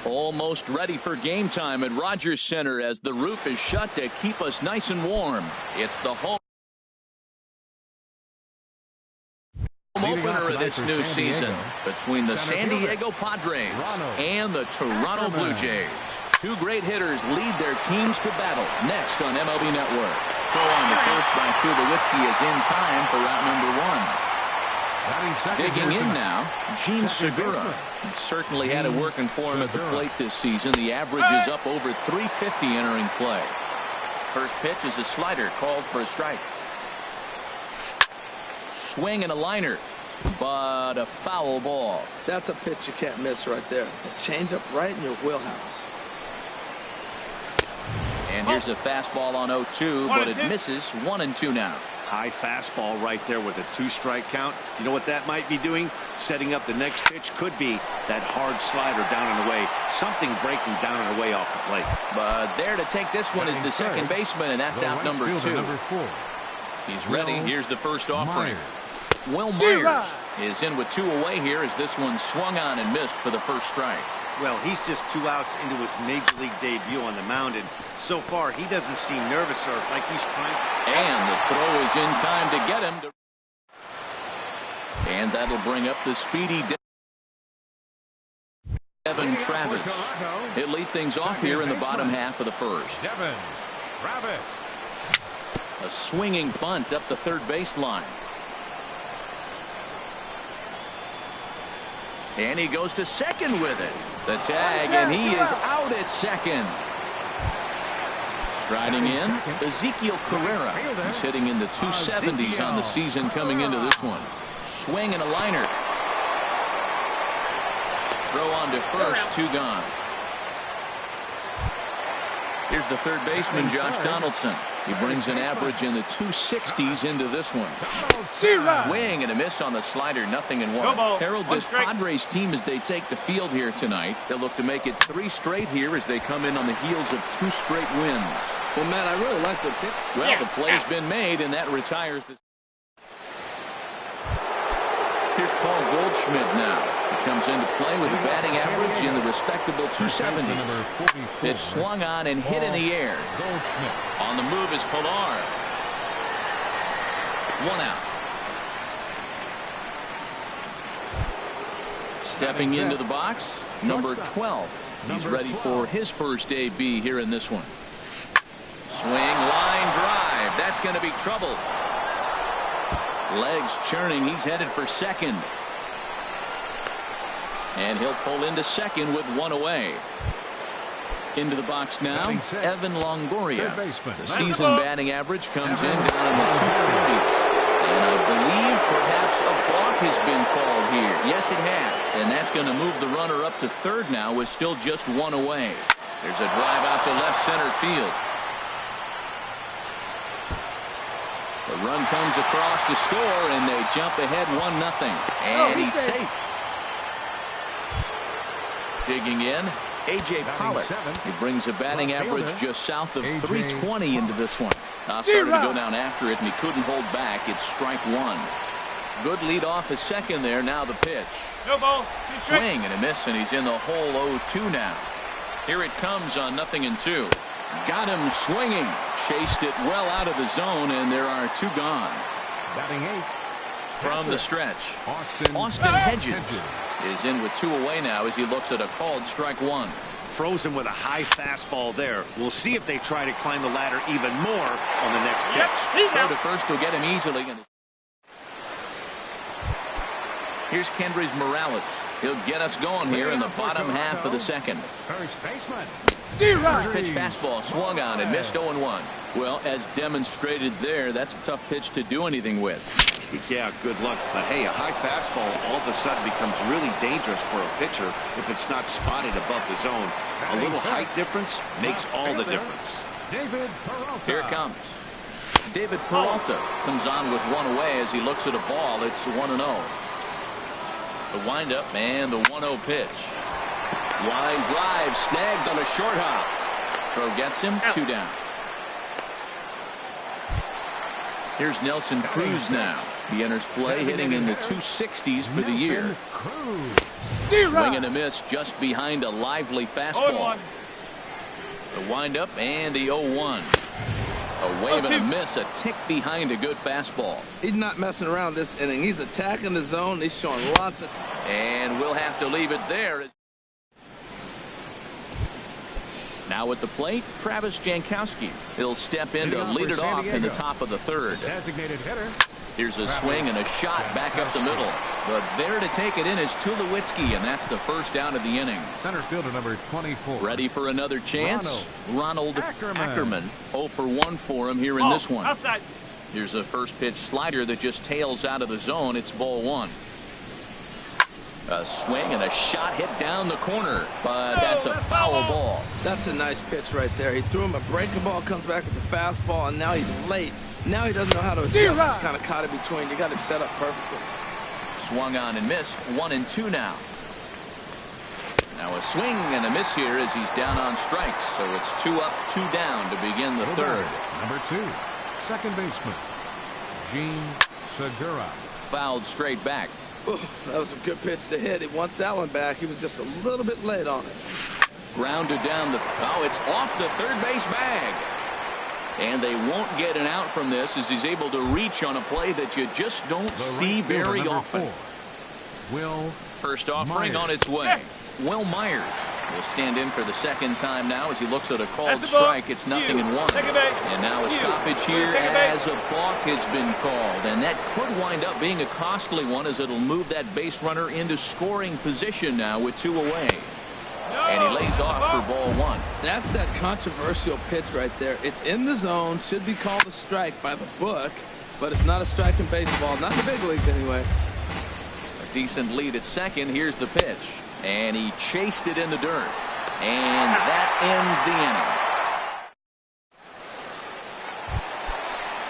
Almost ready for game time at Rogers Center as the roof is shut to keep us nice and warm. It's the home opener of this new season between the San Diego Padres and the Toronto Blue Jays. Two great hitters lead their teams to battle next on MLB Network. Throw on the first by Tulowitzki is in time for route number 1. Digging in now, Gene Segura. He certainly had it working for him at the plate this season. The average is up over 350 entering play. First pitch is a slider called for a strike. Swing and a liner, but a foul ball. That's a pitch you can't miss right there. A changeup right in your wheelhouse. And here's a fastball on 0-2, but it misses. 1-2 now. High fastball right there with a 2-strike count. You know what that might be doing? Setting up the next pitch. Could be that hard slider down and away. Something breaking down and away off the plate. But there to take this one is the second baseman, and that's out number 2. He's ready. Here's the first offering. Will Myers is in with 2 away here as this one swung on and missed for the first strike. Well, he's just 2 outs into his major league debut on the mound, and so far he doesn't seem nervous or like he's trying. And the throw is in time to get him. And that'll bring up the speedy Devin Travis. He'll lead things off here in the bottom half of the first. Devin Travis. A swinging bunt up the third baseline. And he goes to second with it. The tag, and he is out at second. Striding in, Ezekiel Carrera. He's hitting in the 270s on the season coming into this one. Swing and a liner. Throw on to first, 2 gone. Here's the third baseman, Josh Donaldson. He brings an average in the 260s into this one. Swing and a miss on the slider, 0-1. Harold, this Padres team, as they take the field here tonight, they'll look to make it 3 straight here as they come in on the heels of 2 straight wins. Well, Matt, I really like the pick. Well, the play's been made, and that retires this. Here's Paul Goldschmidt now. He comes into play with a batting average in the respectable 270s. It's swung on and hit in the air. On the move is Pilar. 1 out. Stepping into the box, number 12. He's ready for his first AB here in this one. Swing, line drive. That's going to be trouble. Legs churning. He's headed for second. And he'll pull into second with 1 away. Into the box now, Evan Longoria. The season batting average comes in down in the 250s. And I believe perhaps a balk has been called here. Yes, it has. And that's going to move the runner up to third now with still just 1 away. There's a drive out to left center field. The run comes across to score, and they jump ahead 1-0. And he's safe. Digging in, A.J. Pollock. He brings a batting average just south of 320 into this one. Started to go down after it, and he couldn't hold back. It's strike 1. Good lead off his second there. Now the pitch. No balls. Swing and a miss, and he's in the hole 0-2 now. Here it comes on 0-2. Got him swinging. Chased it well out of the zone, and there are 2 gone. Batting 8. From the stretch, Austin Hedges is in with 2 away now as he looks at a called strike 1. Frozen with a high fastball there. We'll see if they try to climb the ladder even more on the next pitch. Throw to first will get him easily. Here's Kendrys Morales. He'll get us going here in the bottom half of the second. First baseman. First pitch fastball swung on and missed 0-1. Well, as demonstrated there, that's a tough pitch to do anything with. Yeah, good luck. But hey, a high fastball all of a sudden becomes really dangerous for a pitcher if it's not spotted above the zone. A little height difference makes all the difference. Here it comes. David Peralta comes on with 1 away as he looks at a ball. It's 1-0. The windup and the 1-0 pitch. Line drive snagged on a short hop. Throw gets him. 2 down. Here's Nelson Cruz now. He enters play hitting in the 260s for the year. Swing and a miss just behind a lively fastball. The windup and the 0-1. A wave and a miss, a tick behind a good fastball. He's not messing around this inning. He's attacking the zone. He's showing lots of... And we'll have to leave it there. Now at the plate, Travis Jankowski. He'll step in to lead it off in the top of the third. Designated hitter. Here's a swing and a shot back up the middle. But there to take it in is Tulowitzki, and that's the first out of the inning. Center fielder number 24. Ready for another chance? Ronald Ackerman. 0 for 1 for him here in this one. Outside. Here's a first pitch slider that just tails out of the zone. It's ball 1. A swing and a shot hit down the corner, but that's a foul ball. That's a nice pitch right there. He threw him a breaking ball, comes back with the fastball, and now he's late. Now he doesn't know how to adjust. He's kind of caught in between. You got him set up perfectly. Swung on and missed. 1-2 now. Now a swing and a miss here as he's down on strikes. So it's 2 up, 2 down to begin the third. Number 2, second baseman, Gene Segura. Fouled straight back. Ooh, that was a good pitch to hit. He wants that one back. He was just a little bit late on it. Grounded down the... Oh, it's off the third base bag. And they won't get an out from this as he's able to reach on a play that you just don't see very often. 4, Will First offering Myers. On its way. Will Myers will stand in for the second time now as he looks at a called strike. It's 0-1. And now a stoppage here as a balk has been called. And that could wind up being a costly one as it'll move that base runner into scoring position now with 2 away. And he lays off for ball 1. That's that controversial pitch right there. It's in the zone, should be called a strike by the book, but it's not a strike in baseball, not in the big leagues anyway. A decent lead at second. Here's the pitch. And he chased it in the dirt. And that ends the inning.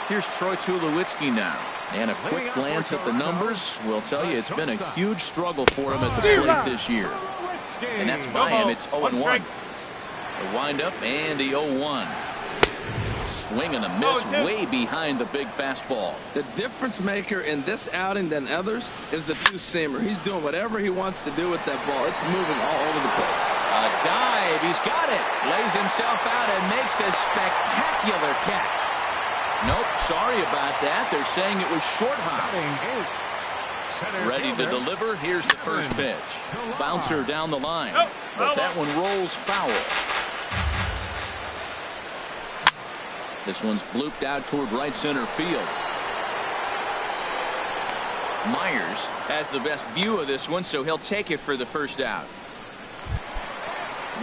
Here's Troy Tulowitzki now. And a quick glance at the numbers will tell you it's been a huge struggle for him at the plate this year. And that's by him. It's 0-1. The windup and the 0-1. Swing and a miss way behind the big fastball. The difference maker in this outing than others is the two-seamer. He's doing whatever he wants to do with that ball. It's moving all over the place. A dive. He's got it. Lays himself out and makes a spectacular catch. Nope, sorry about that. They're saying it was short hop. Ready to deliver. Here's the first pitch. Bouncer down the line. But that one rolls foul. This one's blooped out toward right center field. Myers has the best view of this one, so he'll take it for the first out.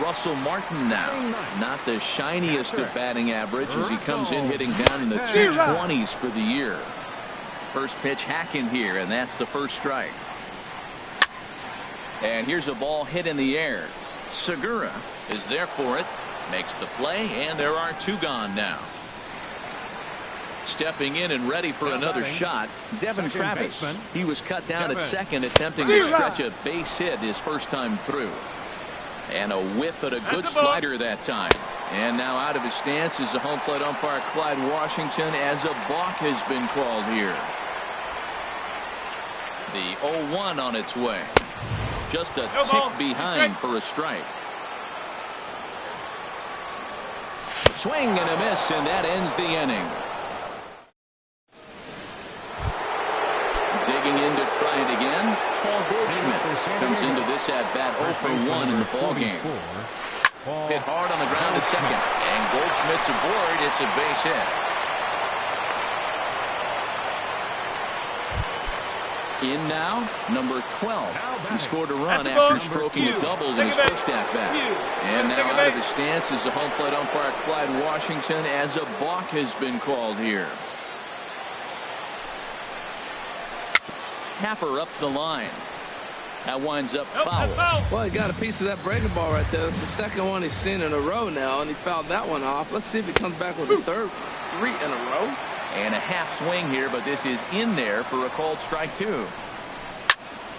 Russell Martin now. Not the shiniest of batting average as he comes in hitting down in the 220s for the year. First pitch hacking here, and that's the first strike. And here's a ball hit in the air. Segura is there for it, makes the play, and there are 2 gone now. Stepping in and ready for another shot, Devin Travis. He was cut down at second, attempting to stretch a base hit his first time through. And a whiff at a good slider that time. And now out of his stance is the home plate umpire Clyde Washington as a balk has been called here. The 0-1 on its way. Just a tick behind for a strike. Swing and a miss, and that ends the inning. Digging in to try it again. Paul Goldschmidt comes into this at-bat 0 for 1 in the ballgame. Hit hard on the ground to second. And Goldschmidt's aboard. It's a base hit. In now, number 12. He scored a run after stroking a double in his first at-bat. And now out of his stance is the home plate umpire Clyde Washington as a balk has been called here. Tapper up the line. That winds up foul. Well, he got a piece of that breaking ball right there. That's the second one he's seen in a row now, and he fouled that one off. Let's see if he comes back with a third, 3 in a row. And a half swing here, but this is in there for a called strike 2.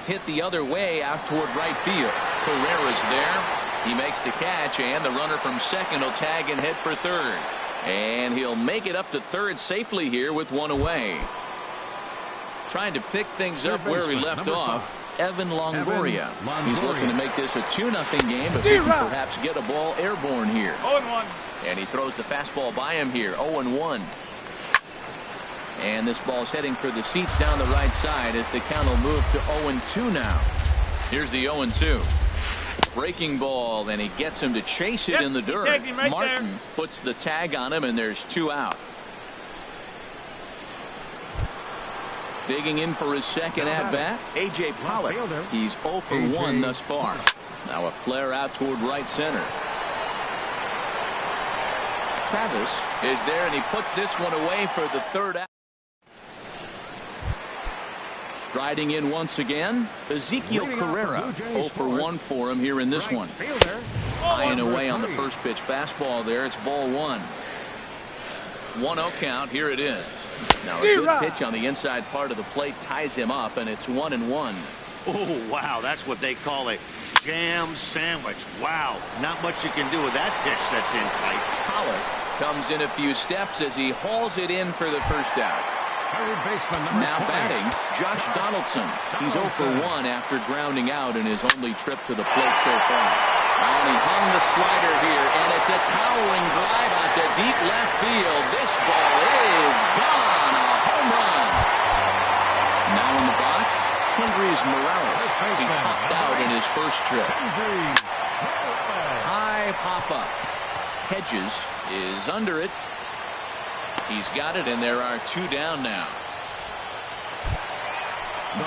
Hit the other way out toward right field. Pereira's there. He makes the catch, and the runner from second will tag and head for third. And he'll make it up to third safely here with 1 away. Trying to pick things up where he left off. Evan Longoria. He's looking to make this a 2-0 game, but he can perhaps get a ball airborne here. 0-1. And he throws the fastball by him here. 0-1. And this ball's heading for the seats down the right side as the count will move to 0-2 now. Here's the 0-2. Breaking ball, and he gets him to chase it in the dirt. Right Martin there. puts the tag on him, and there's 2 out. Digging in for his second at-bat, A.J. Pollock. He's 0 for 1 thus far. Now a flare out toward right center. Travis is there, and he puts this one away for the 3rd out. Striding in once again, Ezekiel Carrera. 0 for 1 for him here in this one. High and away on the first pitch fastball there. It's ball 1. 1-0 count. Here it is. Now a good pitch on the inside part of the plate ties him up, and it's 1-1. Oh, wow. That's what they call a jam sandwich. Wow. Not much you can do with that pitch that's in tight. Pollock comes in a few steps as he hauls it in for the first out. Now batting, Josh Donaldson. He's 0 for 1 after grounding out in his only trip to the plate so far. And he hung the slider here, and it's a towering drive out to deep left field. This ball is gone. A home run. Now in the box, Hendrys Morales. He popped out in his first trip. High pop-up. Hedges is under it. He's got it, and there are 2 down now.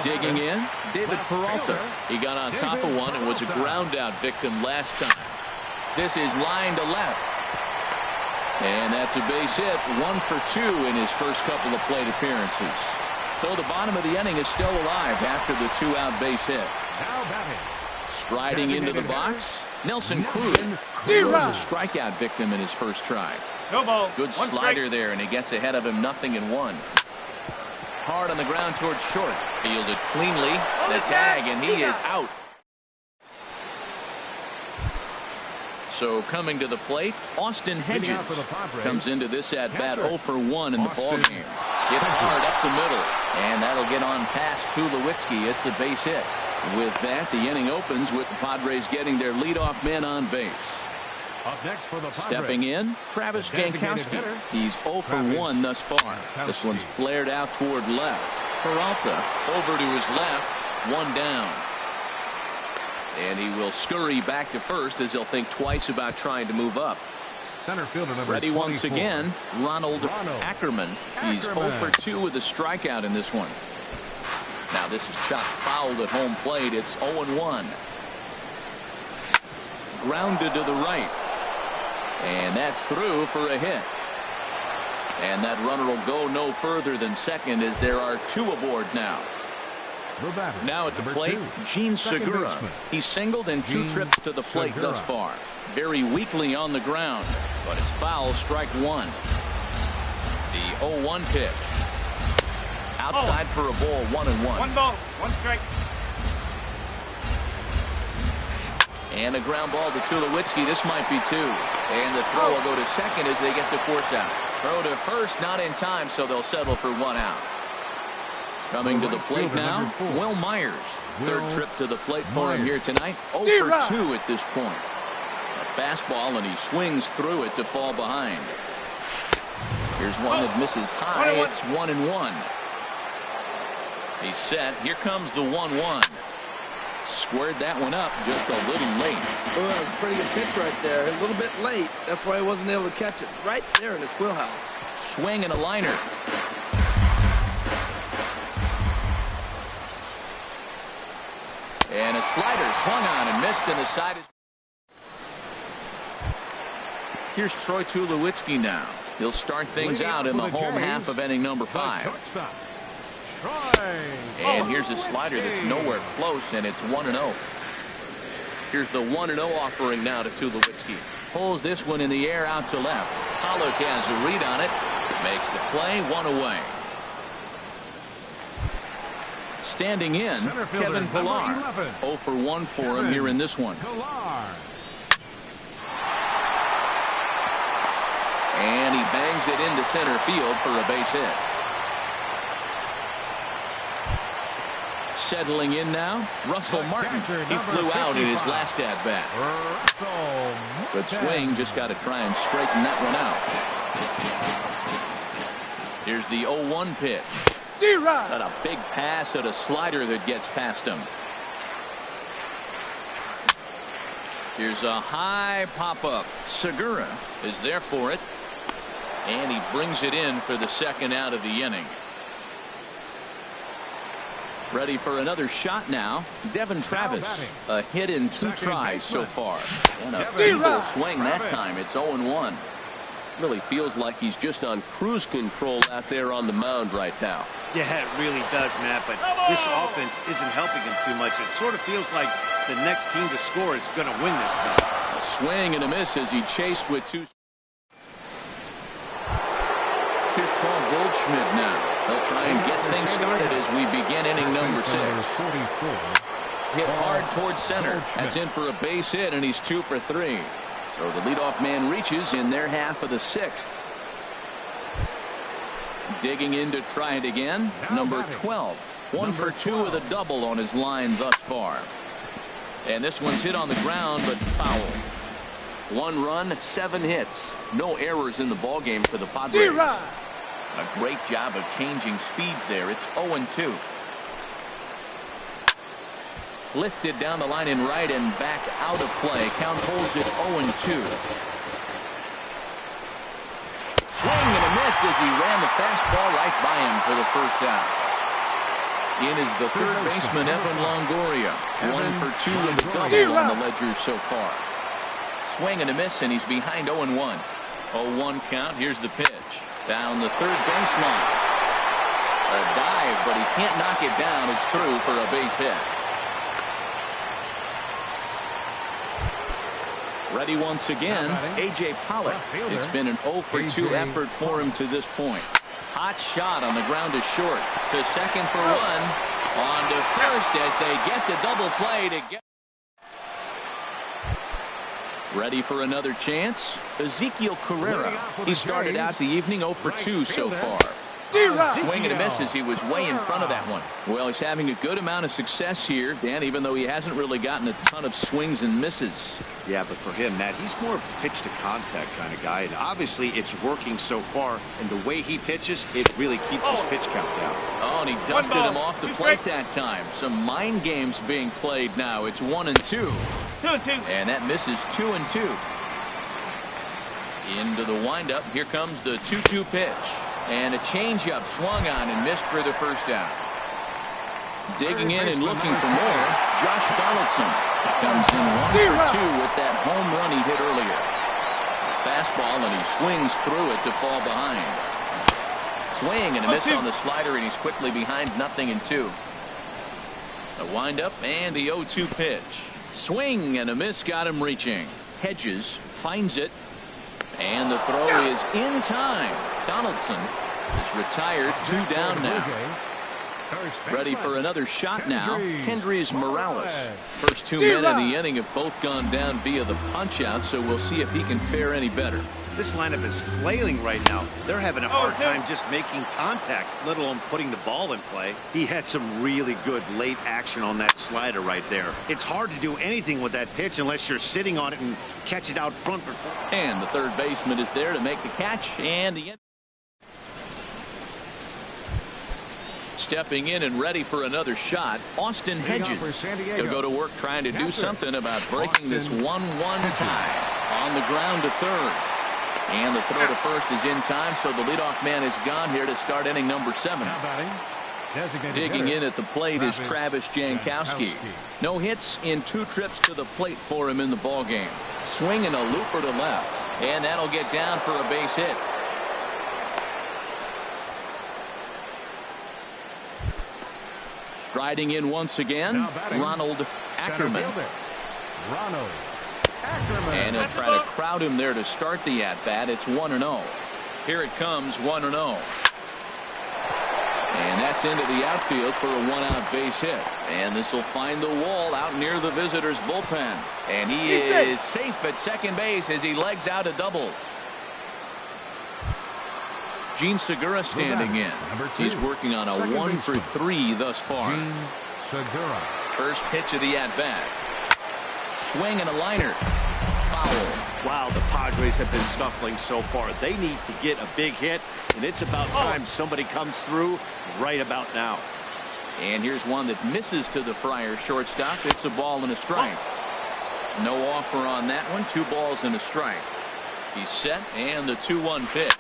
Digging in, David Peralta. He got on top of one and was a ground out victim last time. This is line to left. And that's a base hit. 1 for 2 in his first couple of plate appearances. So the bottom of the inning is still alive after the 2-out base hit. Striding into the box, Nelson Cruz. He was a strikeout victim in his first try. No ball. Good slider there, and he gets ahead of him 0-1. Hard on the ground towards short. Fielded cleanly. The tag, and he is out. So coming to the plate, Austin Hedges comes into this at-bat 0 for 1 in the ballgame. Hit hard up the middle, and that'll get on past Tulowitzki. It's a base hit. With that, the inning opens with the Padres getting their leadoff man on base. Up next for the Padres. Stepping in, Travis Jankowski. He's 0 for 1 thus far. This one's flared out toward left. Peralta over to his left, 1 down. And he will scurry back to first as he'll think twice about trying to move up. Center fielder number Ready 24. once again, Ronald Ackerman. He's 0 for 2 with a strikeout in this one. Now this is chopped fouled at home plate. It's 0-1. Grounded to the right. And that's through for a hit. And that runner will go no further than second as there are 2 aboard now. Now at the plate, Gene Segura. He's singled in 2 trips to the plate thus far. Very weakly on the ground, but it's foul, strike 1. The 0-1 pitch. Outside for a ball, 1-1. 1 ball, 1 strike. And a ground ball to Tulowitzki. This might be 2. And the throw will go to second as they get the force out. Throw to first, not in time, so they'll settle for 1 out. Coming to the plate now, Will Myers. 3rd trip to the plate for him here tonight. 0 for 2 at this point. A fastball, and he swings through it to fall behind. Here's one that misses high. It's 1-1. He's set. Here comes the 1-1. Squared that one up just a little late. Oh, that was a pretty good pitch right there. A little bit late. That's why he wasn't able to catch it. Right there in his wheelhouse. Swing and a liner. And a slider swung on and missed, and the side is. Here's Troy Tulowitzki now. He'll start things out in the home half of inning number 5. And here's a slider that's nowhere close, and it's 1-0. Here's the 1-0 offering now to Tulowitzki. Pulls this one in the air out to left. Pollock has a read on it. Makes the play, 1 away. Standing in, Kevin Pillar. 0 for 1 for him here in this one. And he bangs it into center field for a base hit. Settling in now, Russell Martin. He flew out in his last at-bat. Good swing, just got to try and straighten that one out. Here's the 0-1 pitch. Got a big pass at a slider that gets past him. Here's a high pop-up. Segura is there for it. And he brings it in for the second out of the inning. Ready for another shot now. Devin Travis. A hit in 2 tries so far. And a feeble swing that time. It's 0-1. Really feels like he's just on cruise control out there on the mound right now. Yeah, it really does, Matt, but this offense isn't helping him too much. It sort of feels like the next team to score is going to win this thing. A swing and a miss as he chased with 2. Here's Paul Goldschmidt now. They'll try and get things started as we begin inning number 6. Hit hard towards center. That's in for a base hit, and he's 2 for 3. So the leadoff man reaches in their half of the 6th. Digging in to try it again. Number 12. 1 for 2 with a double on his line thus far. And this one's hit on the ground, but foul. 1 run, 7 hits. No errors in the ballgame for the Padres. A great job of changing speeds there. It's 0-2. Lifted down the line in right and back out of play. Count holds it 0-2. Swing and a miss as he ran the fastball right by him for the first out. In is the third baseman, Evan Longoria. 1 for 2 with a double on the ledger so far. Swing and a miss, and he's behind 0-1. 0-1 count. Here's the pitch. Down the third baseline. A dive, but he can't knock it down. It's through for a base hit. Ready once again, A.J. Pollock. It's been an 0 for 2 effort for him to this point. Hot shot on the ground to short. To second for 1. On to first as they get the double play to get. Ready for another chance. Ezekiel Carrera. He started out the evening 0 for 2 so far. Swing and a miss as he was way in front of that one. Well, he's having a good amount of success here, Dan, even though he hasn't really gotten a ton of swings and misses. Yeah, but for him, Matt, he's more of a pitch to contact kind of guy. And obviously, it's working so far. And the way he pitches, it really keeps his pitch count down. Oh, and he dusted him off the plate that time. Some mind games being played now. It's 1-2. 2-2. And that misses 2-2. Into the windup. Here comes the 2-2 pitch. And a changeup swung on and missed for the first out. Digging in and looking for more, Josh Donaldson comes in 1 for 2 with that home run he hit earlier. Fastball, and he swings through it to fall behind. Swing and a miss on the slider, and he's quickly behind 0-2. A windup and the 0-2 pitch. Swing and a miss got him reaching. Hedges finds it. And the throw is in time. Donaldson is retired. 2 down now. Ready for another shot now. Kendrys Morales. First 2 men in the inning have both gone down via the punch-out, so we'll see if he can fare any better. This lineup is flailing right now. They're having a hard time just making contact, let alone putting the ball in play. He had some really good late action on that slider right there. It's hard to do anything with that pitch unless you're sitting on it and catch it out front. And the third baseman is there to make the catch, and the stepping in and ready for another shot, Austin Hedges. He'll go to work trying to do something about breaking this 1-1 tie. On the ground to third. And the throw to first is in time, so the leadoff man is gone here to start inning number 7. Digging in at the plate is Travis Jankowski. No hits in 2 trips to the plate for him in the ballgame. Swinging a looper to left, and that'll get down for a base hit. Striding in once again, Ronald Ackerman. And he'll try to crowd him there to start the at-bat. It's 1-0. Here it comes, 1-0. And that's into the outfield for a 1-out base hit. And this will find the wall out near the visitors' bullpen. And he is safe at second base as he legs out a double. Gene Segura standing in. He's working on a 1 for 3 thus far. Segura. First pitch of the at-bat. Swing and a liner. Foul. Wow, the Padres have been scuffling so far. They need to get a big hit, and it's about time somebody comes through right about now. And here's one that misses to the Friar shortstop. It's a ball and a strike. No offer on that one. 2 balls and a strike. He's set, and the 2-1 pitch.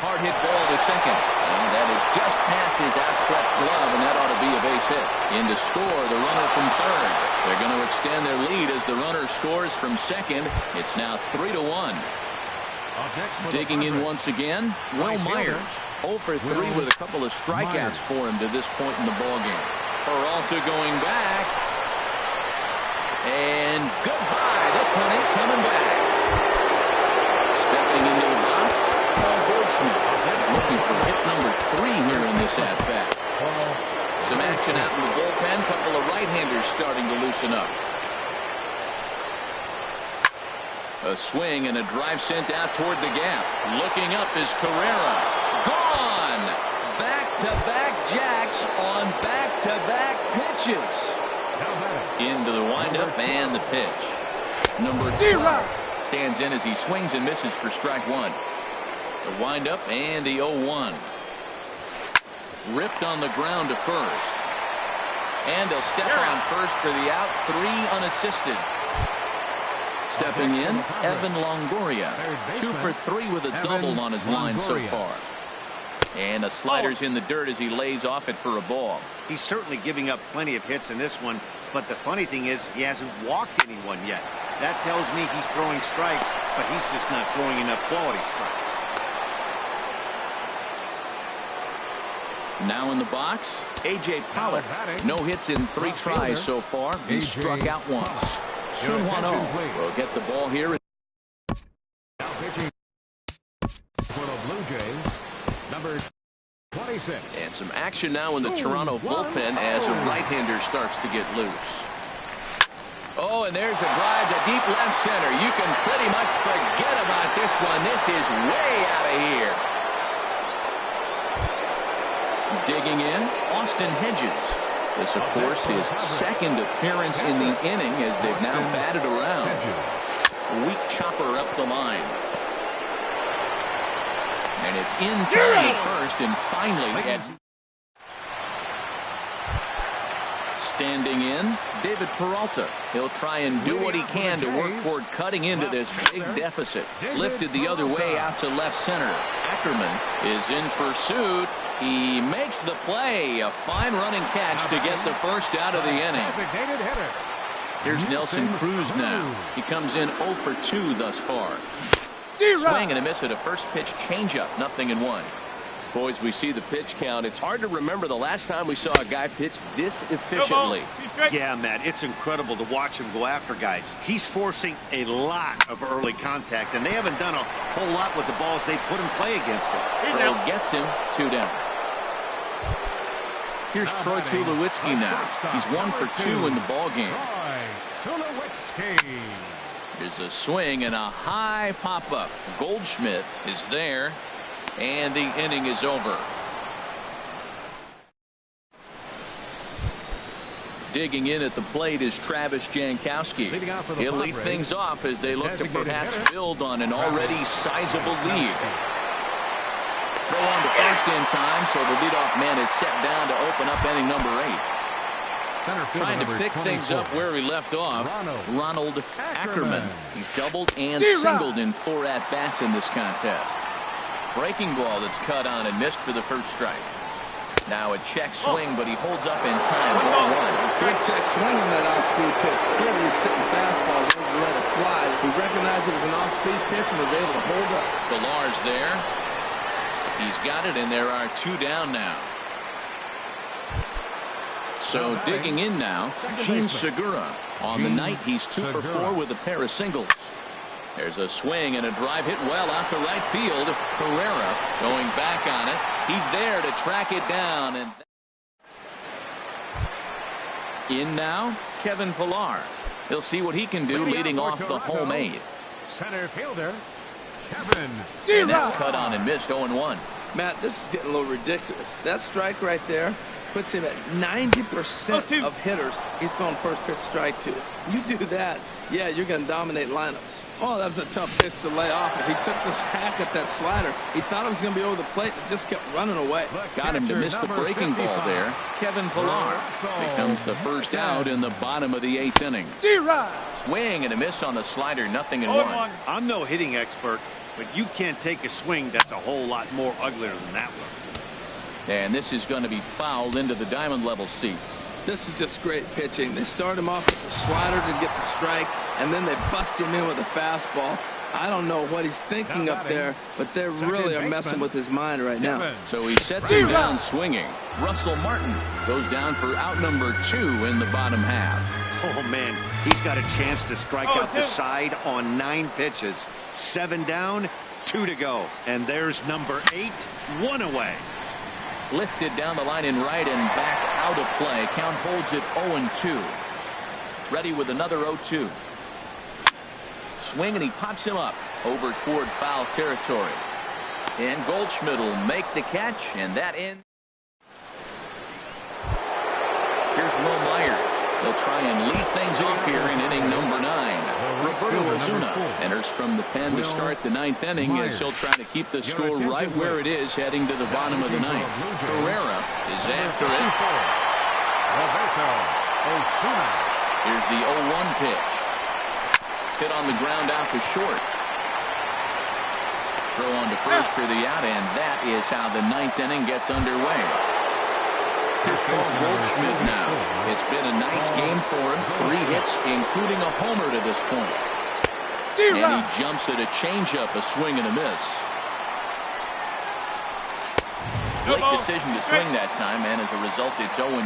Hard hit ball to second. And that is just past his outstretched glove, and that ought to be a base hit. In to score, the runner from third. They're going to extend their lead as the runner scores from second. It's now 3-1. Digging in once again, Will Myers. 0 for 3 with a couple of strikeouts for him to this point in the ballgame. Peralta going back. And goodbye. This one ain't coming back. Stepping into the box, Paul Goldschmidt. Looking for hit number 3 here in this at-bat. Some action out in the bullpen. Couple of right-handers starting to loosen up. A swing and a drive sent out toward the gap. Looking up is Carrera. Gone! Back-to-back jacks on back-to-back pitches. Into the windup and the pitch. Number 12 stands in as he swings and misses for strike 1. The windup and the 0-1. Ripped on the ground to first. And he'll step on first for the out. 3 unassisted. Stepping in, Evan Longoria. 2 for 3 with a double on his line so far. And the slider's in the dirt as he lays off it for a ball. He's certainly giving up plenty of hits in this one, but the funny thing is he hasn't walked anyone yet. That tells me he's throwing strikes, but he's just not throwing enough quality strikes. Now in the box, A.J. Pollock. No hits in 3 tries so far. He's struck out once. Sun-Hwan Oh will get the ball here. Now pitching for the Blue Jays, number 26. And some action now in the Toronto bullpen as a right-hander starts to get loose. Oh, and there's a drive to deep left center. You can pretty much forget about this one. This is way out of here. Digging in, Austin Hedges. This, of course, his second appearance in the inning as they've now batted around. Weak chopper up the line. And it's in time at first, and finally at standing in, David Peralta. He'll try and do what he can to work toward cutting into this big deficit. Lifted the other way out to left center. Ackerman is in pursuit. He makes the play. A fine running catch to get the first out of the inning. Here's Nelson Cruz now. He comes in 0 for 2 thus far. Swing and a miss at a first pitch changeup. 0-1. Boys, we see the pitch count. It's hard to remember the last time we saw a guy pitch this efficiently. Yeah, Matt, it's incredible to watch him go after guys. He's forcing a lot of early contact, and they haven't done a whole lot with the balls they put in play against him. Earl gets him. 2 down. Here's Troy Tulowitzki now. He's 1 for 2 in the ballgame. There's a swing and a high pop-up. Goldschmidt is there, and the inning is over. Digging in at the plate is Travis Jankowski. He'll lead things off as they look to perhaps build on an already sizable lead. Throw on to first in time, so the leadoff man is set down to open up inning number 8. Trying to pick things up where he left off, Ronald Ackerman. He's doubled and singled in 4 at-bats in this contest. Breaking ball that's cut on and missed for the first strike. Now a check swing, but he holds up in time. 1-1. Great check swing on that off-speed pitch. Clearly he's sitting fastball, ready to let it fly. He recognized it was an off-speed pitch and was able to hold up. Villar's there. He's got it, and there are 2 down now. So digging in now, Gene Segura. On the night, he's 2 for 4 with a pair of singles. There's a swing and a drive hit well out to right field. Herrera going back on it. He's there to track it down. And in now, Kevin Pillar. He'll see what he can do leading off the home 8. Center fielder, Kevin. And that's cut on and missed. 0-1. Matt, this is getting a little ridiculous. That strike right there, puts him at 90% of hitters he's throwing first pitch strike to. You do that, yeah, you're going to dominate lineups. Oh, that was a tough pitch to lay off. If he took this hack at that slider, he thought it was going to be over the plate and just kept running away. Got him to miss the breaking ball there. Kevin Pillar becomes the first out in the bottom of the 8th inning. Swing and a miss on the slider, 0-1. I'm no hitting expert, but you can't take a swing that's a whole lot more uglier than that one. And this is going to be fouled into the diamond level seats. This is just great pitching. They start him off with the slider to get the strike, and then they bust him in with a fastball. I don't know what he's thinking up there, but they really are messing with his mind right now. So he sets him down swinging. Russell Martin goes down for out number 2 in the bottom half. Oh, man, he's got a chance to strike out the side on 9 pitches. 7 down, 2 to go. And there's number 8, 1 away. Lifted down the line in right and back out of play. Count holds it 0-2. Ready with another 0-2. Swing and he pops him up over toward foul territory. And Goldschmidt will make the catch, and that ends. Here's Will Myers. They'll try and lead things off here in inning number 9. Roberto Ozuna enters from the pen to start the 9th inning as he'll try to keep the score right where it is heading to the bottom of the 9th. Carrera is after it. Here's the 0-1 pitch. Hit on the ground out to short. Throw on to first for the out, and that is how the 9th inning gets underway. Here's Paul Goldschmidt now. It's been a nice game for him. 3 hits, including a homer to this point. And he jumps at a changeup, a swing and a miss. Late decision to swing that time, and as a result, it's 0-2.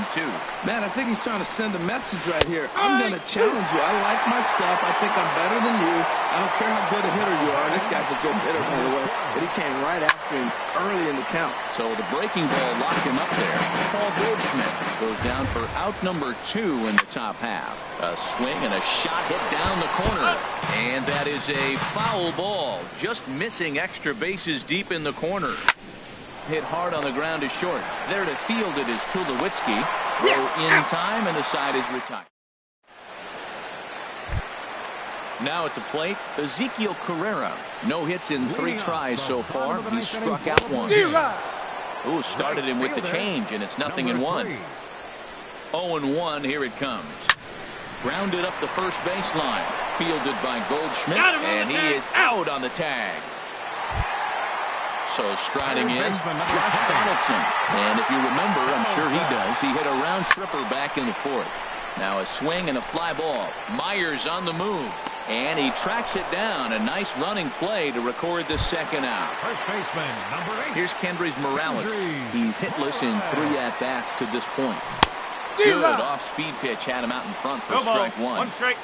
Man, I think he's trying to send a message right here. I'm going to challenge you. I like my stuff. I think I'm better than you. I don't care how good a hitter you are. This guy's a good hitter, by the way. But he came right after him early in the count. So the breaking ball locked him up there. Paul Goldschmidt goes down for out number 2 in the top half. A swing and a shot hit down the corner. And that is a foul ball. Just missing extra bases deep in the corner. Hit hard on the ground to short. There to field it is Tulowitzki. Throw in time, and the side is retired. Now at the plate, Ezekiel Carrera. No hits in 3 tries so far. He struck out 1. Ooh, started him with the change, and it's 0-1. 0-1, here it comes. Grounded up the first baseline. Fielded by Goldschmidt, and he is out on the tag. So striding in, Josh Donaldson. And if you remember, I'm sure he does, he hit a round tripper back in the 4th. Now a swing and a fly ball. Myers on the move. And he tracks it down. A nice running play to record the 2nd out. First baseman, number 8. Here's Kendrys Morales. He's hitless in 3 at-bats to this point. Good off-speed pitch had him out in front for strike 1. 1 strike.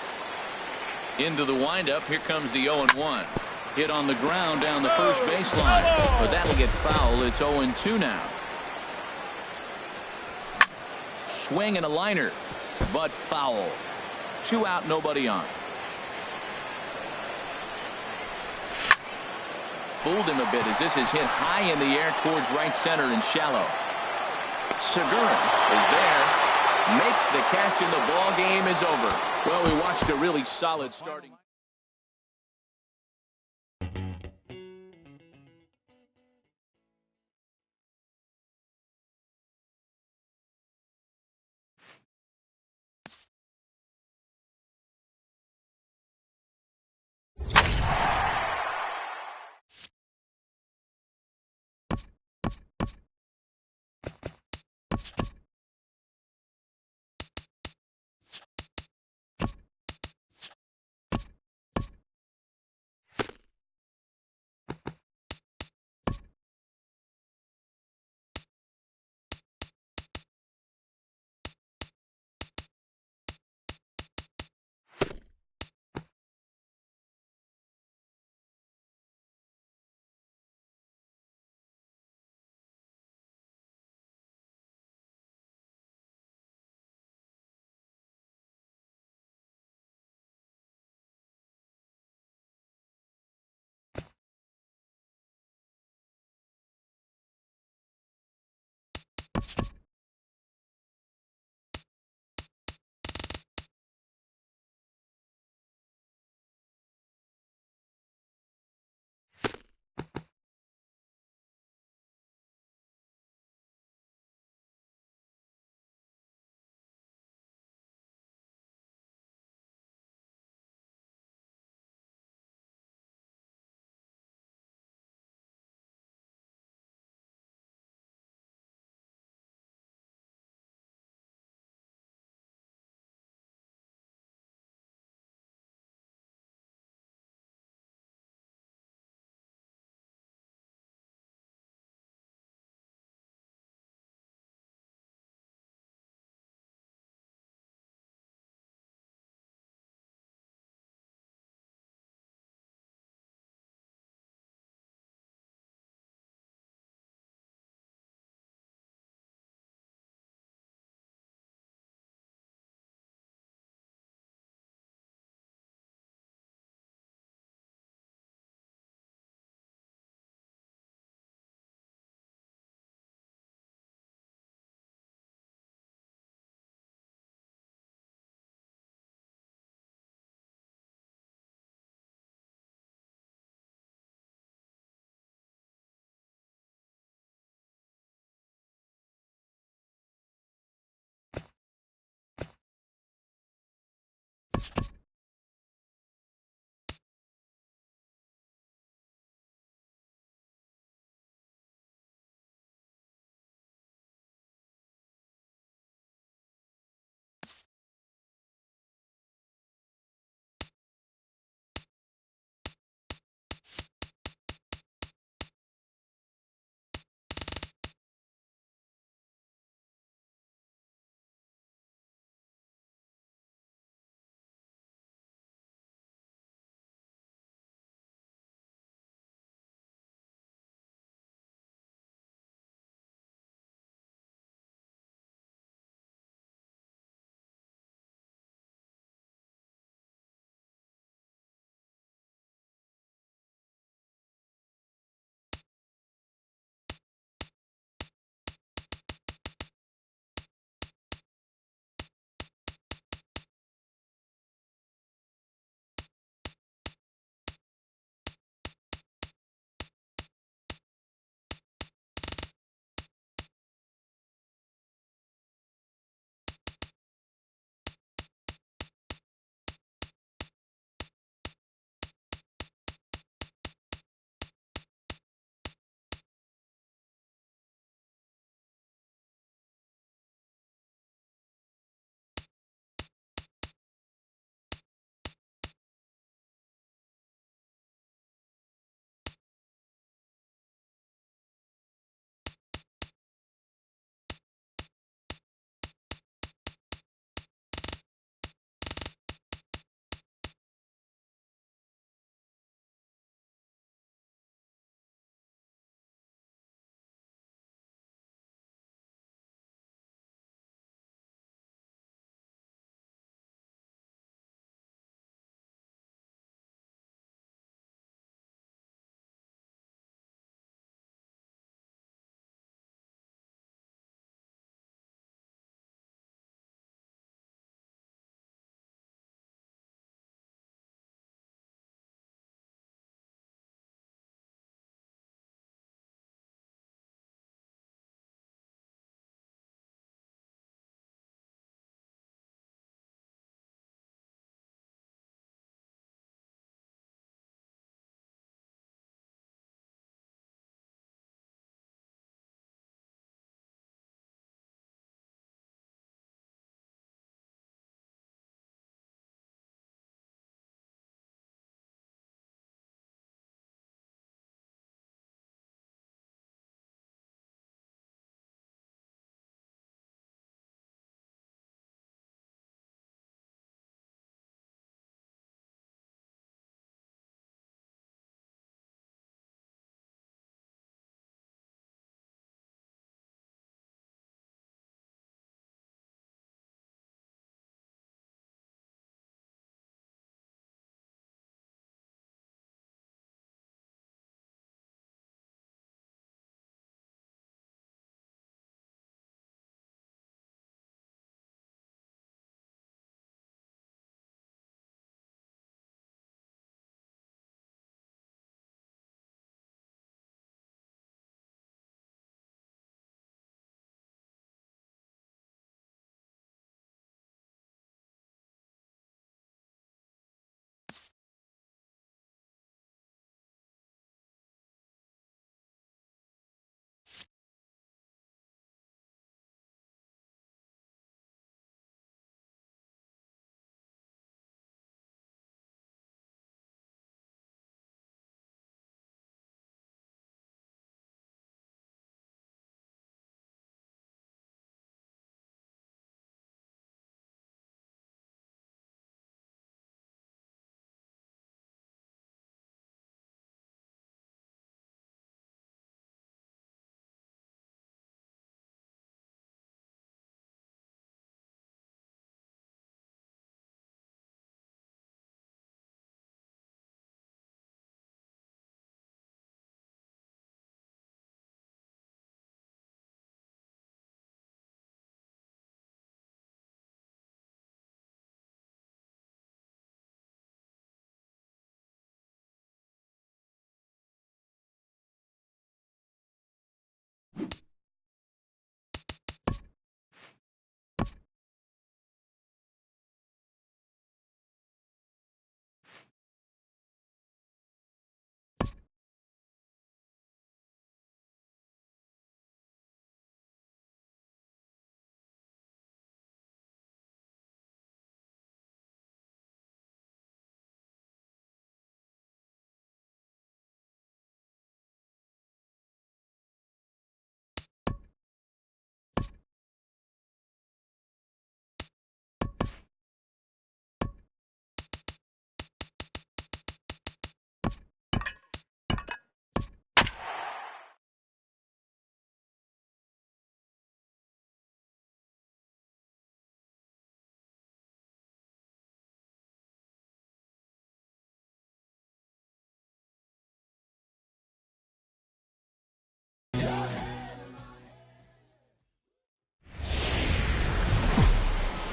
Into the windup. Here comes the 0-1. Hit on the ground down the first baseline. But that'll get foul. It's 0-2 now. Swing and a liner. But foul. 2 out, nobody on. Fooled him a bit as this is hit high in the air towards right center and shallow. Segura is there. Makes the catch, and the ball game is over. Well, we watched a really solid starting.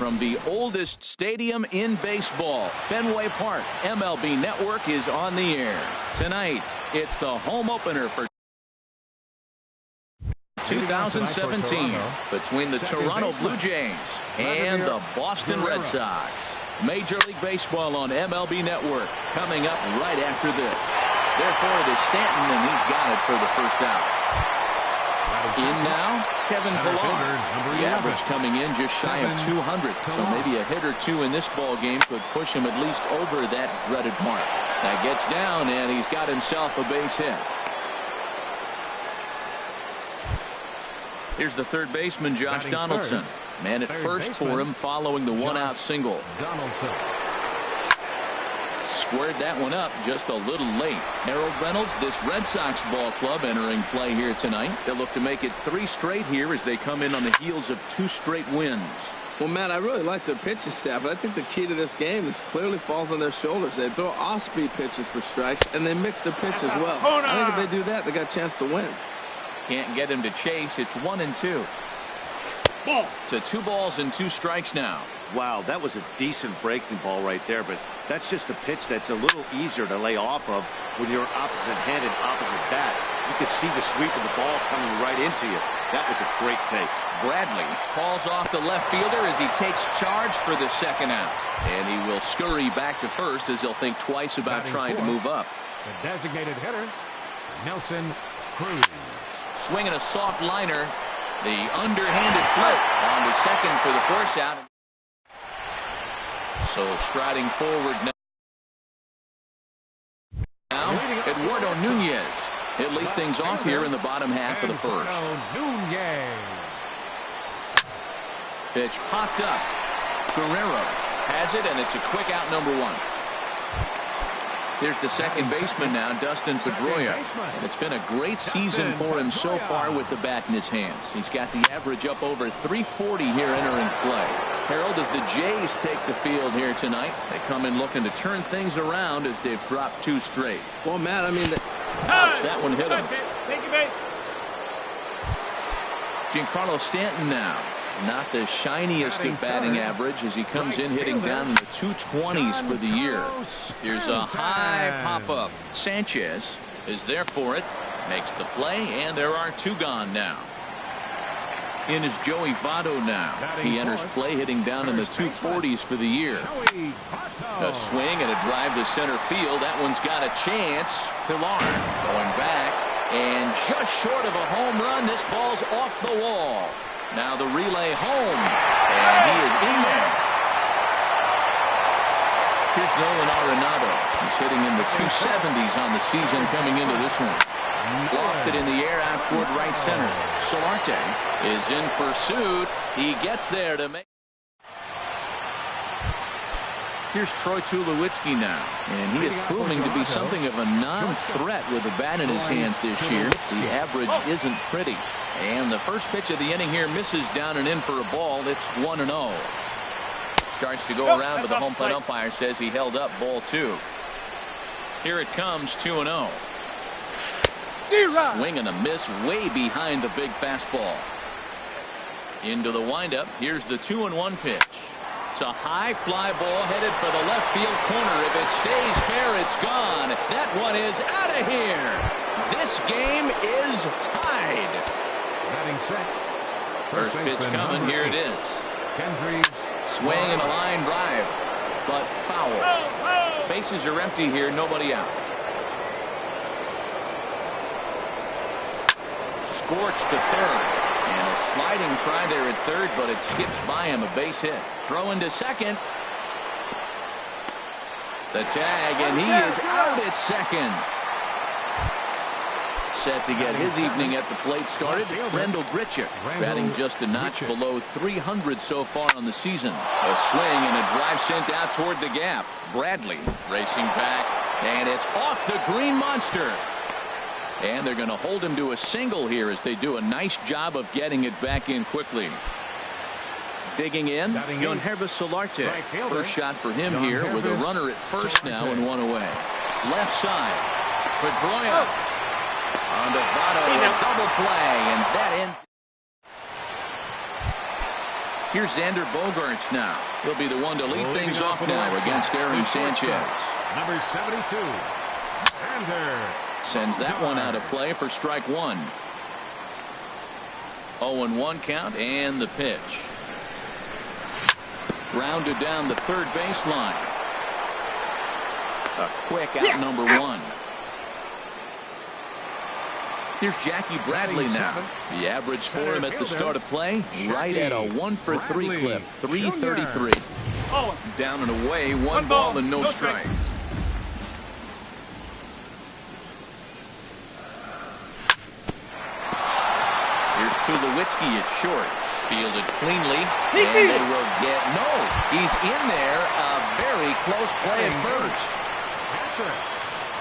from the oldest stadium in baseball, Fenway Park. MLB Network is on the air. Tonight, it's the home opener for 2017 between the Toronto Blue Jays and the Boston Red Sox. Major League Baseball on MLB Network coming up right after this. Therefore, it is Stanton, and he's got it for the first out. In now, Kevin Pillar. The average coming in just shy of 200, so maybe a hit or two in this ball game could push him at least over that dreaded mark. That gets down, and he's got himself a base hit. Here's the third baseman, Josh Donaldson. Man at first for him following the one-out single. Squared that one up just a little late. Harold Reynolds, this Red Sox ball club entering play here tonight. They'll look to make it 3 straight here as they come in on the heels of 2 straight wins. Well, Matt, I really like their pitching staff, but I think the key to this game is clearly falls on their shoulders. They throw off-speed pitches for strikes, and they mix the pitch as well. I think if they do that, they got a chance to win. Can't get him to chase. It's 1-2. Ball. To 2 balls and 2 strikes now. Wow, that was a decent breaking ball right there, but that's just a pitch that's a little easier to lay off of when you're opposite-handed, opposite bat. You could see the sweep of the ball coming right into you. That was a great take. Bradley calls off the left fielder as he takes charge for the second out. And he will scurry back to first as he'll think twice about trying to move up. The designated hitter, Nelson Cruz. Swinging a soft liner. The underhanded flip on the second for the force out. So striding forward now, Eduardo Nunez. He'll lead things off here in the bottom half of the first. Pitch popped up. Guerrero has it, and it's a quick out, number 1. Here's the second baseman now, Dustin Pedroia. And it's been a great season for him so far with the bat in his hands. He's got the average up over 340 here entering play. Harold, as the Jays take the field here tonight, they come in looking to turn things around as they've dropped 2 straight. Well, Matt, I mean, ouch, that one hit him. Take your base. Giancarlo Stanton now. Not the shiniest of batting average as he comes in hitting down in the 220s for the year. Here's a high pop-up. Sanchez is there for it. Makes the play, and there are 2 gone now. In is Joey Votto now. He enters play hitting down in the 240s for the year. A swing and a drive to center field. That one's got a chance. Pilar going back, and just short of a home run. This ball's off the wall. Now the relay home, and he is in there. Here's Nolan Arenado. He's hitting in the 270s on the season coming into this one. Lofted in the air out toward right center. Solarte is in pursuit. He gets there to make. Here's Troy Tulowitzki now, and he is proving to be something of a non-threat with the bat in his hands this year. The average isn't pretty. And the first pitch of the inning here misses down and in for a ball. It's 1-0. Starts to go around, but the home plate umpire says he held up ball 2. Here it comes, 2-0. Swing and a miss way behind the big fastball. Into the windup. Here's the 2-1 pitch. It's a high fly ball headed for the left field corner. If it stays fair, it's gone. That one is out of here. This game is tied. First pitch coming. Here it is. Swing and a line drive, but foul. Bases are empty here. Nobody out. Scorched to third. And a sliding try there at third, but it skips by him. A base hit. Throw into second. The tag, and he is out at second. Set to get his evening at the plate started. Randall Grichuk batting just a notch below 300 so far on the season. A swing and a drive sent out toward the gap. Bradley racing back, and it's off the green monster. And they're going to hold him to a single here as they do a nice job of getting it back in quickly. Digging in, Giancarlo Solarte. First shot for him here with a runner at first now and 1 away. Left side, Pedroia. On to Votto, a double play, and that ends. Here's Xander Bogaerts now. He'll be the one to lead things off now against Aaron Sanchez. Number 72, Xander. Sends that one out of play for strike one. 0-1 count and the pitch. Grounded down the third baseline. A quick out number one. Here's Jackie Bradley now. The average for him at the start of play, right at a 1-for-3 clip, 333. Down and away, one ball and no strikes. Here's Tulowitzki at short. Fielded cleanly, and they will get he's in there. A very close play at first.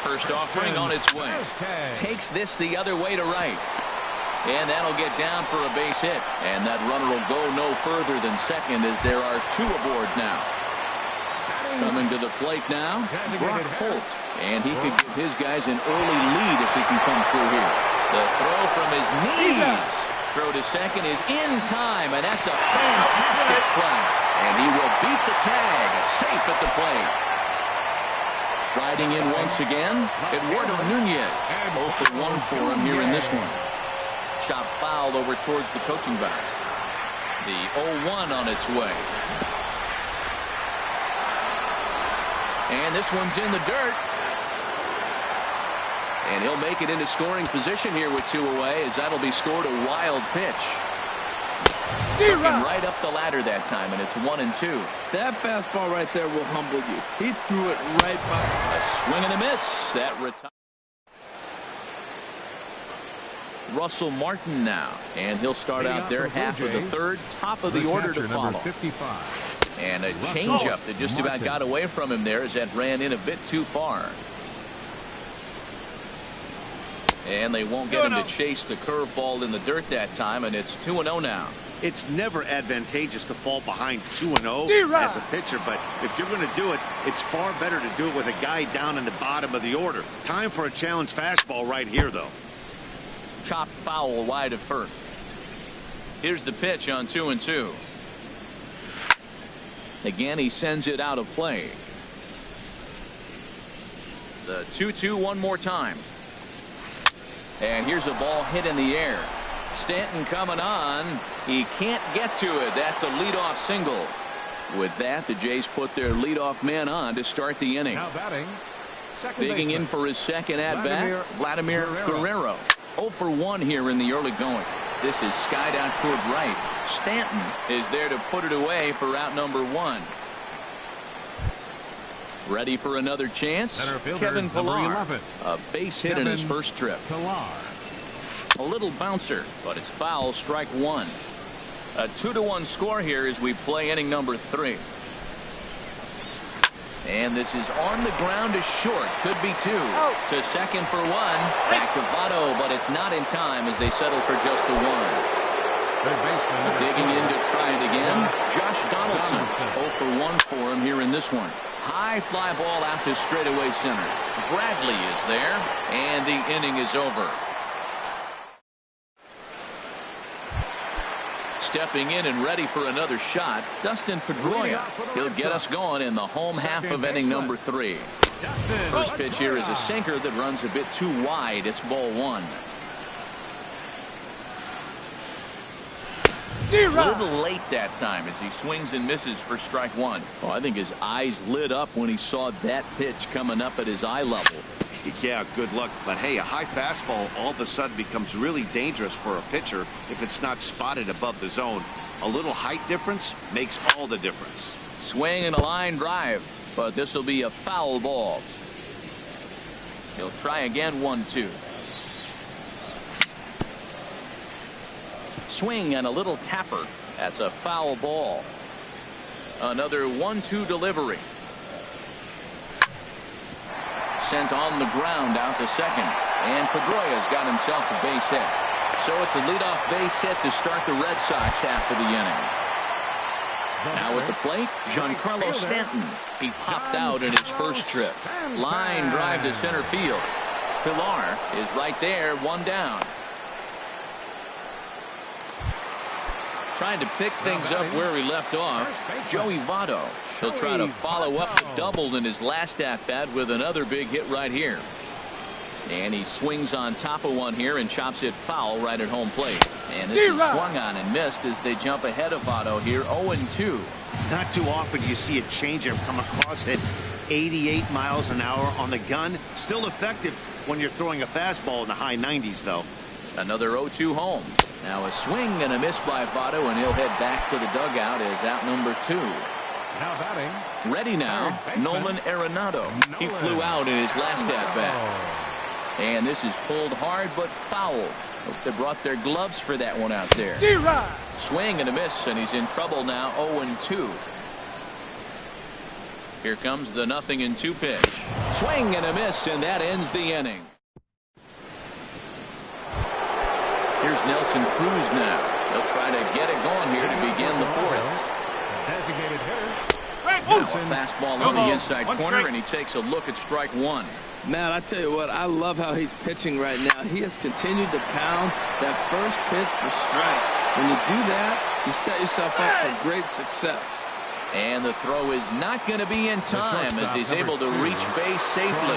First offering on its way. Takes this the other way to right. And that'll get down for a base hit. And that runner will go no further than second as there are two aboard now. Coming to the plate now, Brock Holt. And he could give his guys an early lead if he can come through here. The throw from his knees. Throw to second is in time, and that's a fantastic play. And he will beat the tag, safe at the plate. Riding in once again, Eduardo Nunez. 0 for 1 for him here in this one. Chop foul over towards the coaching box. The 0-1 on its way. And this one's in the dirt. And he'll make it into scoring position here with two away, as that'll be scored a wild pitch. Looking right up the ladder that time, and it's 1-2. That fastball right there will humble you. He threw it right by. A swing and a miss. That retires. Russell Martin now, and he'll start out there half of the third, top of the order to follow. 55. And a changeup that just about got away from him there as that ran in a bit too far. And they won't get him to chase the curveball in the dirt that time, and it's 2-0 now. It's never advantageous to fall behind 2-0 as a pitcher, but if you're going to do it, it's far better to do it with a guy down in the bottom of the order. Time for a challenge fastball right here, though. Chopped foul wide of first. Here's the pitch on 2-2. Again, he sends it out of play. The 2-2 one more time. And here's a ball hit in the air. Stanton coming on. He can't get to it. That's a leadoff single. With that, the Jays put their leadoff man on to start the inning. Now batting, Digging in for his second at-bat, Vladimir Guerrero. 0 for 1 here in the early going. This is skied out toward right. Stanton is there to put it away for out number 1. Ready for another chance? Kevin Pillar. A base hit in his first trip. A little bouncer, but it's foul, strike 1. A 2-1 score here as we play inning number 3. And this is on the ground to short. Could be 2. To second for 1. Back to Votto, but it's not in time as they settle for just the 1. Digging in to try it again. Josh Donaldson. 0 for 1 for him here in this one. High fly ball out to straightaway center. Bradley is there, and the inning is over. Stepping in and ready for another shot, Dustin Pedroia. He'll get us going in the home half of inning number 3. First pitch here is a sinker that runs a bit too wide. It's ball 1. A little late that time as he swings and misses for strike 1. Oh, I think his eyes lit up when he saw that pitch coming up at his eye level. Yeah, good luck. But hey, a high fastball all of a sudden becomes really dangerous for a pitcher if it's not spotted above the zone. A little height difference makes all the difference. Swing and a line drive, but this will be a foul ball. He'll try again. 1-2. Swing and a little tapper. That's a foul ball. Another 1-2 delivery. Sent on the ground out to second. And Pedroia's got himself a base hit. So it's a leadoff base hit to start the Red Sox half of the inning. Now at the plate, Giancarlo Stanton. He popped out in his first trip. Line drive to center field. Pillar is right there, 1 down. Trying to pick things up where he left off. Joey Votto. He'll try to follow up the double in his last at-bat with another big hit right here. And he swings on top of one here and chops it foul right at home plate. And this is swung on and missed as they jump ahead of Votto here, 0-2. Not too often you see a changeup come across at 88 miles an hour on the gun. Still effective when you're throwing a fastball in the high 90s, though. Another 0-2 home. Now a swing and a miss by Votto, and he'll head back to the dugout as out number 2. Now batting. Ready now, Nolan Arenado. He flew out in his last at-bat. And this is pulled hard but foul. Hope they brought their gloves for that one out there. Swing and a miss, and he's in trouble now, 0-2. Here comes the 0-2 pitch. Swing and a miss, and that ends the inning. Here's Nelson Cruz now. He'll try to get it going here to begin the 4th. Designated hitter. Now a fastball on the inside corner, and he takes a look at strike 1. Man, I tell you what, I love how he's pitching right now. He has continued to pound that first pitch for strikes. When you do that, you set yourself up for great success. And the throw is not going to be in time as he's able to reach base safely.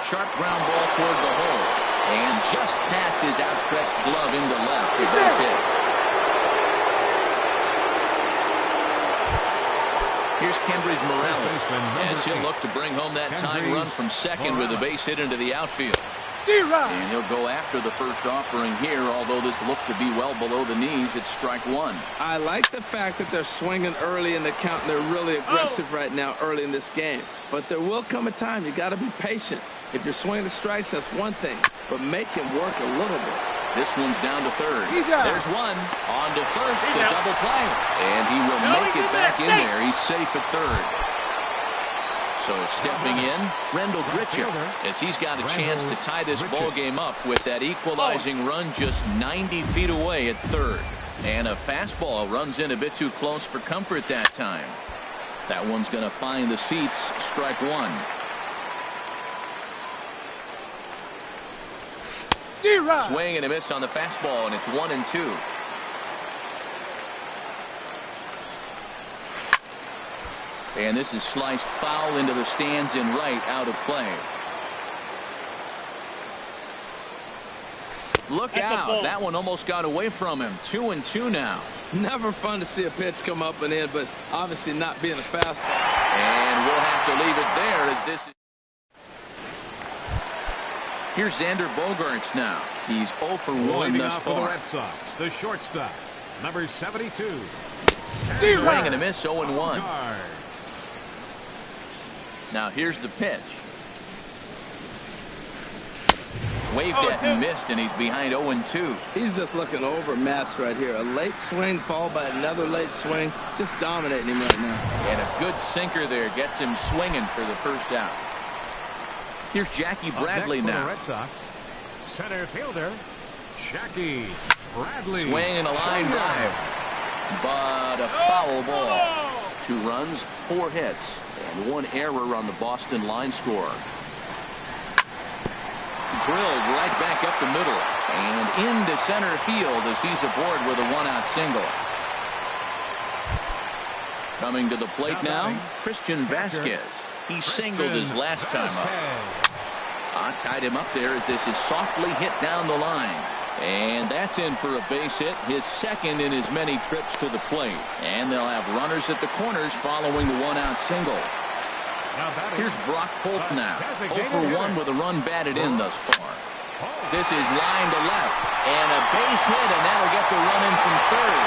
Sharp ground ball toward the hole. And just past his outstretched glove into left. It does hit. Here's Kendrys Morales as he'll look to bring home that tying run from second with a base hit into the outfield. And he'll go after the first offering here, although this looked to be well below the knees. It's strike 1. I like the fact that they're swinging early in the count, and they're really aggressive right now early in this game. But there will come a time you got to be patient. If you're swinging the strikes, that's one thing, but make him work a little bit. This one's down to third. There's one. On to first. The double play. And he will make it back in there. He's safe at third. So stepping in, Rendell Gritcher, as he's got a chance to tie this ball game up with that equalizing run just 90 feet away at third. And a fastball runs in a bit too close for comfort that time. That one's going to find the seats. Strike 1. Swing and a miss on the fastball, and it's 1-2. And this is sliced foul into the stands in right, out of play. Look out. That one almost got away from him. 2-2 now. Never fun to see a pitch come up and in, but obviously not being a fastball. And we'll have to leave it there as this is. Here's Xander Bogaerts now. He's 0 for 1 thus far. For the Red Sox, the shortstop, number 72. Swing and a miss, 0-1. Now here's the pitch. Waved at and missed, and he's behind 0-2. He's just looking overmatched right here. A late swing followed by another late swing. Just dominating him right now. And a good sinker there gets him swinging for the first out. Here's Jackie Bradley now. Red Sox, center fielder, Jackie Bradley. Swing and a line drive. But a foul ball. 2 runs, 4 hits, and 1 error on the Boston line score. Drilled right back up the middle and into center field as he's aboard with a 1-out single. Coming to the plate now, Christian Vasquez. He singled his last time up. Tied him up there as this is softly hit down the line. And that's in for a base hit, his second in as many trips to the plate. And they'll have runners at the corners following the 1-out single. Here's Brock Holt now. 0 for 1 with a run batted in thus far. This is line to left. And a base hit, and that'll get the run in from third.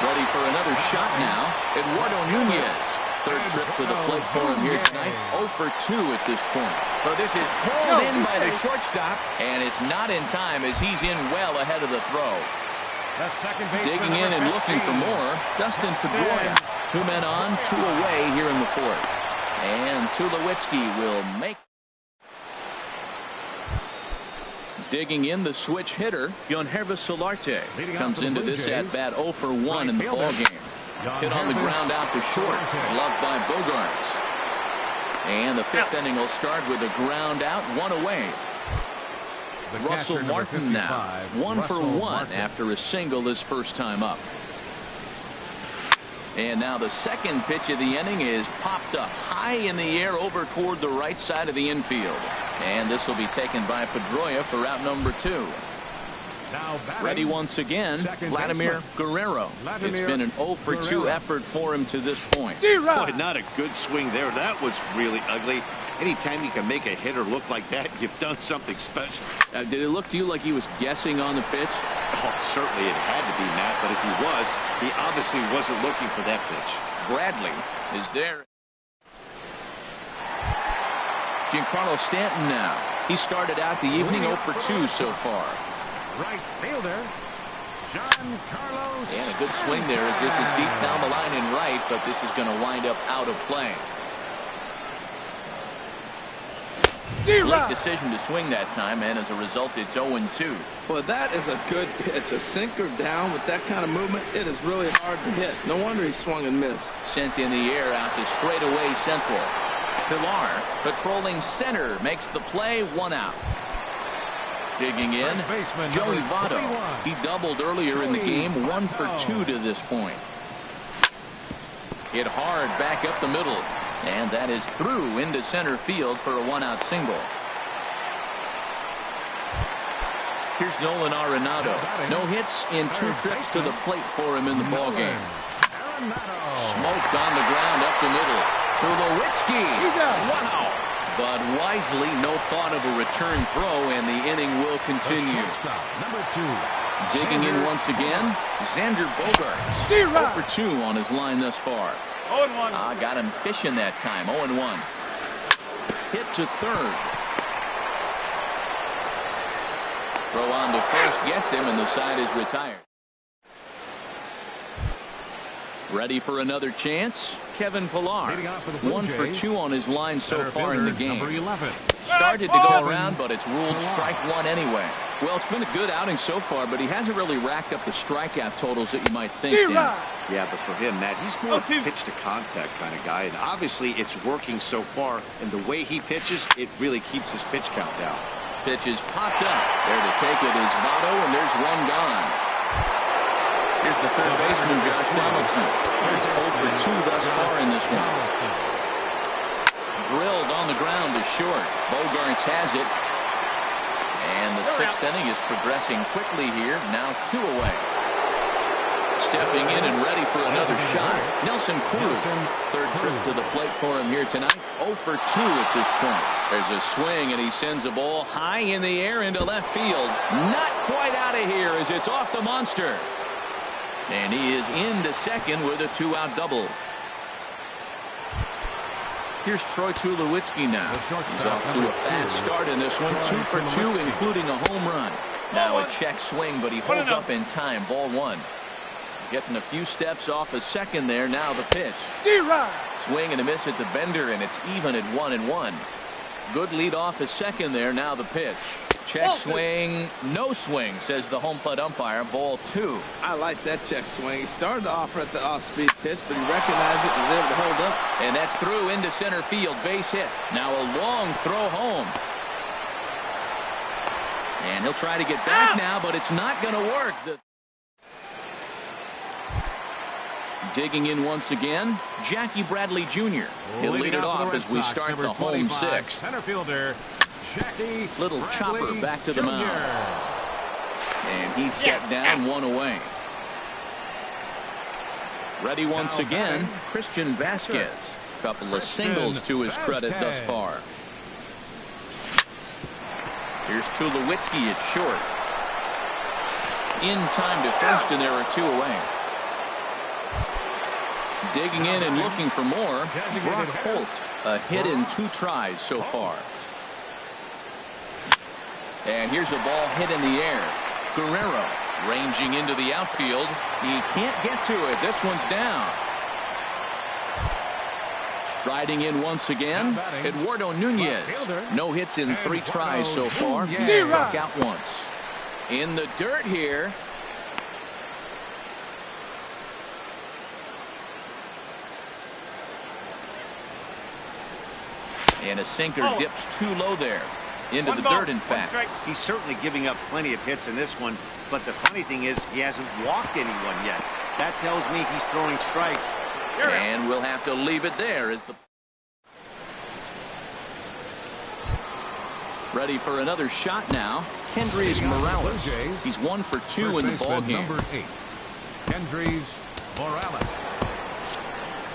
Ready for another shot now. Eduardo Nunez. Third trip to the plate for him here tonight. 0 for 2 at this point. So this is pulled in by the shortstop, and it's not in time as he's in well ahead of the throw. Digging in and looking for more, Dustin Pedroia. 2 men on, 2 away here in the 4th. And Tulowitzki will make. Digging in, the switch hitter, Yonhervis Solarte, comes into this at-bat 0 for 1 in the ballgame. Hit on the ground out to short, loved by Bogaerts. And the 5th inning will start with a ground out, 1 away. Russell Martin now. 1 for 1 after a single his first time up. And now the second pitch of the inning is popped up high in the air over toward the right side of the infield. And this will be taken by Pedroia for out number 2. Ready once again, Vladimir Guerrero. It's been an 0 for 2 effort for him to this point. Boy, not a good swing there. That was really ugly. Anytime you can make a hitter look like that, you've done something special. Did it look to you like he was guessing on the pitch? Oh, certainly it had to be, Matt, but if he was, he obviously wasn't looking for that pitch. Bradley is there. Giancarlo Stanton now. He started out the evening 0 for 2 so far. Right fielder, Giancarlo. And a good swing there as this is deep down the line in right, but this is going to wind up out of play. Late decision to swing that time, and as a result, it's 0-2. Well, that is a good pitch. A sinker down with that kind of movement, it is really hard to hit. No wonder he swung and missed. Sent in the air out to straightaway central. Pilar, patrolling center, makes the play, 1 out. Digging in, Joey Votto. He doubled earlier in the game, 1 for 2 to this point. Hit hard back up the middle. And that is through into center field for a 1-out single. Here's Nolan Arenado. No hits in 2 trips to the plate for him in the ballgame. Smoked on the ground up the middle. Tulowitzki. Wow. But wisely, no thought of a return throw, and the inning will continue. Digging in once again, Xander Bogaerts. 0 for 2 on his line thus far. Got him fishing that time. 0-1. Hit to third. Throw on to first gets him, and the side is retired. Ready for another chance? Kevin Pilar. 1 for 2 on his line so far in the game. Started to go around, but it's ruled strike 1 anyway. Well, it's been a good outing so far, but he hasn't really racked up the strikeout totals that you might think. Yeah, but for him, Matt, he's more a pitch to contact kind of guy, and obviously it's working so far, and the way he pitches, it really keeps his pitch count down. Pitch is popped up. There to take it is Votto, and there's 1 gone. Here's the third baseman, Josh Donaldson. He's 0 for 2 thus far in this one. Drilled on the ground to short. Bogaerts has it. And the 6th inning is progressing quickly here. Now 2 away. Stepping in and ready for another shot, Nelson Cruz. Third trip to the plate for him here tonight. 0 for 2 at this point. There's a swing, and he sends a ball high in the air into left field. Not quite out of here as it's off the monster. And he is into second with a 2-out double. Here's Troy Tulowitzki now. He's off to a fast start in this one. 2 for 2, including a home run. Now a check swing, but he holds up in time. Ball 1. Getting a few steps off a second there. Now the pitch. Swing and a miss at the bender, and it's even at 1-1. Good lead off a second there. Now the pitch. Check swing, no swing, says the home plate umpire. Ball 2. I like that check swing. He started off at the off-speed pitch, but he recognized it and was able to hold up. And that's through into center field. Base hit. Now a long throw home. And he'll try to get back now, but it's not going to work. Digging in once again, Jackie Bradley Jr. He'll lead it off as we start the home 6th. Center fielder, Jackie Little Bradley chopper back to the Jr. mound. And he's set down, 1 away. Ready once again, Christian Vasquez. Couple of singles to his credit thus far. Here's Tulowitzki at short. In time to first, and there are 2 away. Digging in and looking for more, Brock Holt. A hit in 2 tries so far. And here's a ball hit in the air. Guerrero ranging into the outfield. He can't get to it. This one's down. Striding in once again, Eduardo Nunez. No hits in 3 tries so far. He struck out once. In the dirt here. And a sinker dips too low there. into the dirt, in fact. He's certainly giving up plenty of hits in this one, but the funny thing is he hasn't walked anyone yet. That tells me he's throwing strikes. And we'll have to leave it there as the ready for another shot now. Kendrys Morales. He's 1 for 2 in the ball game. Number 8, Kendrys Morales.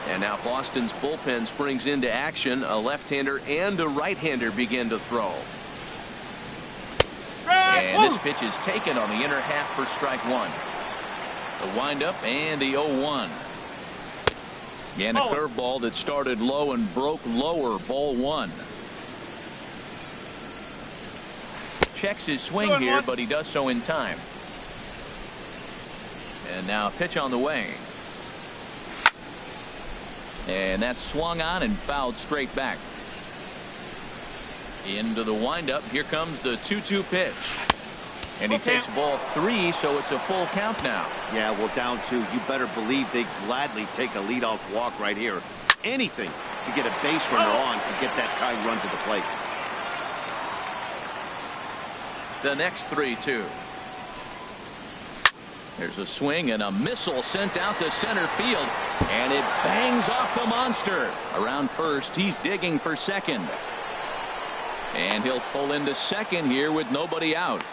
And now Boston's bullpen springs into action. A left-hander and a right-hander begin to throw. And this pitch is taken on the inner half for strike 1. The windup and the 0-1. And a curveball that started low and broke lower, ball 1. Checks his swing here, but he does so in time. And now a pitch on the way. And that's swung on and fouled straight back. Into the windup. Here comes the 2-2 pitch. And he takes ball 3, so it's a full count now. Yeah, well, down 2. You better believe they gladly take a leadoff walk right here. Anything to get a base runner on and get that tying run to the plate. The next 3-2. There's a swing and a missile sent out to center field. And it bangs off the monster. Around first, he's digging for second. And he'll pull into second here with nobody out.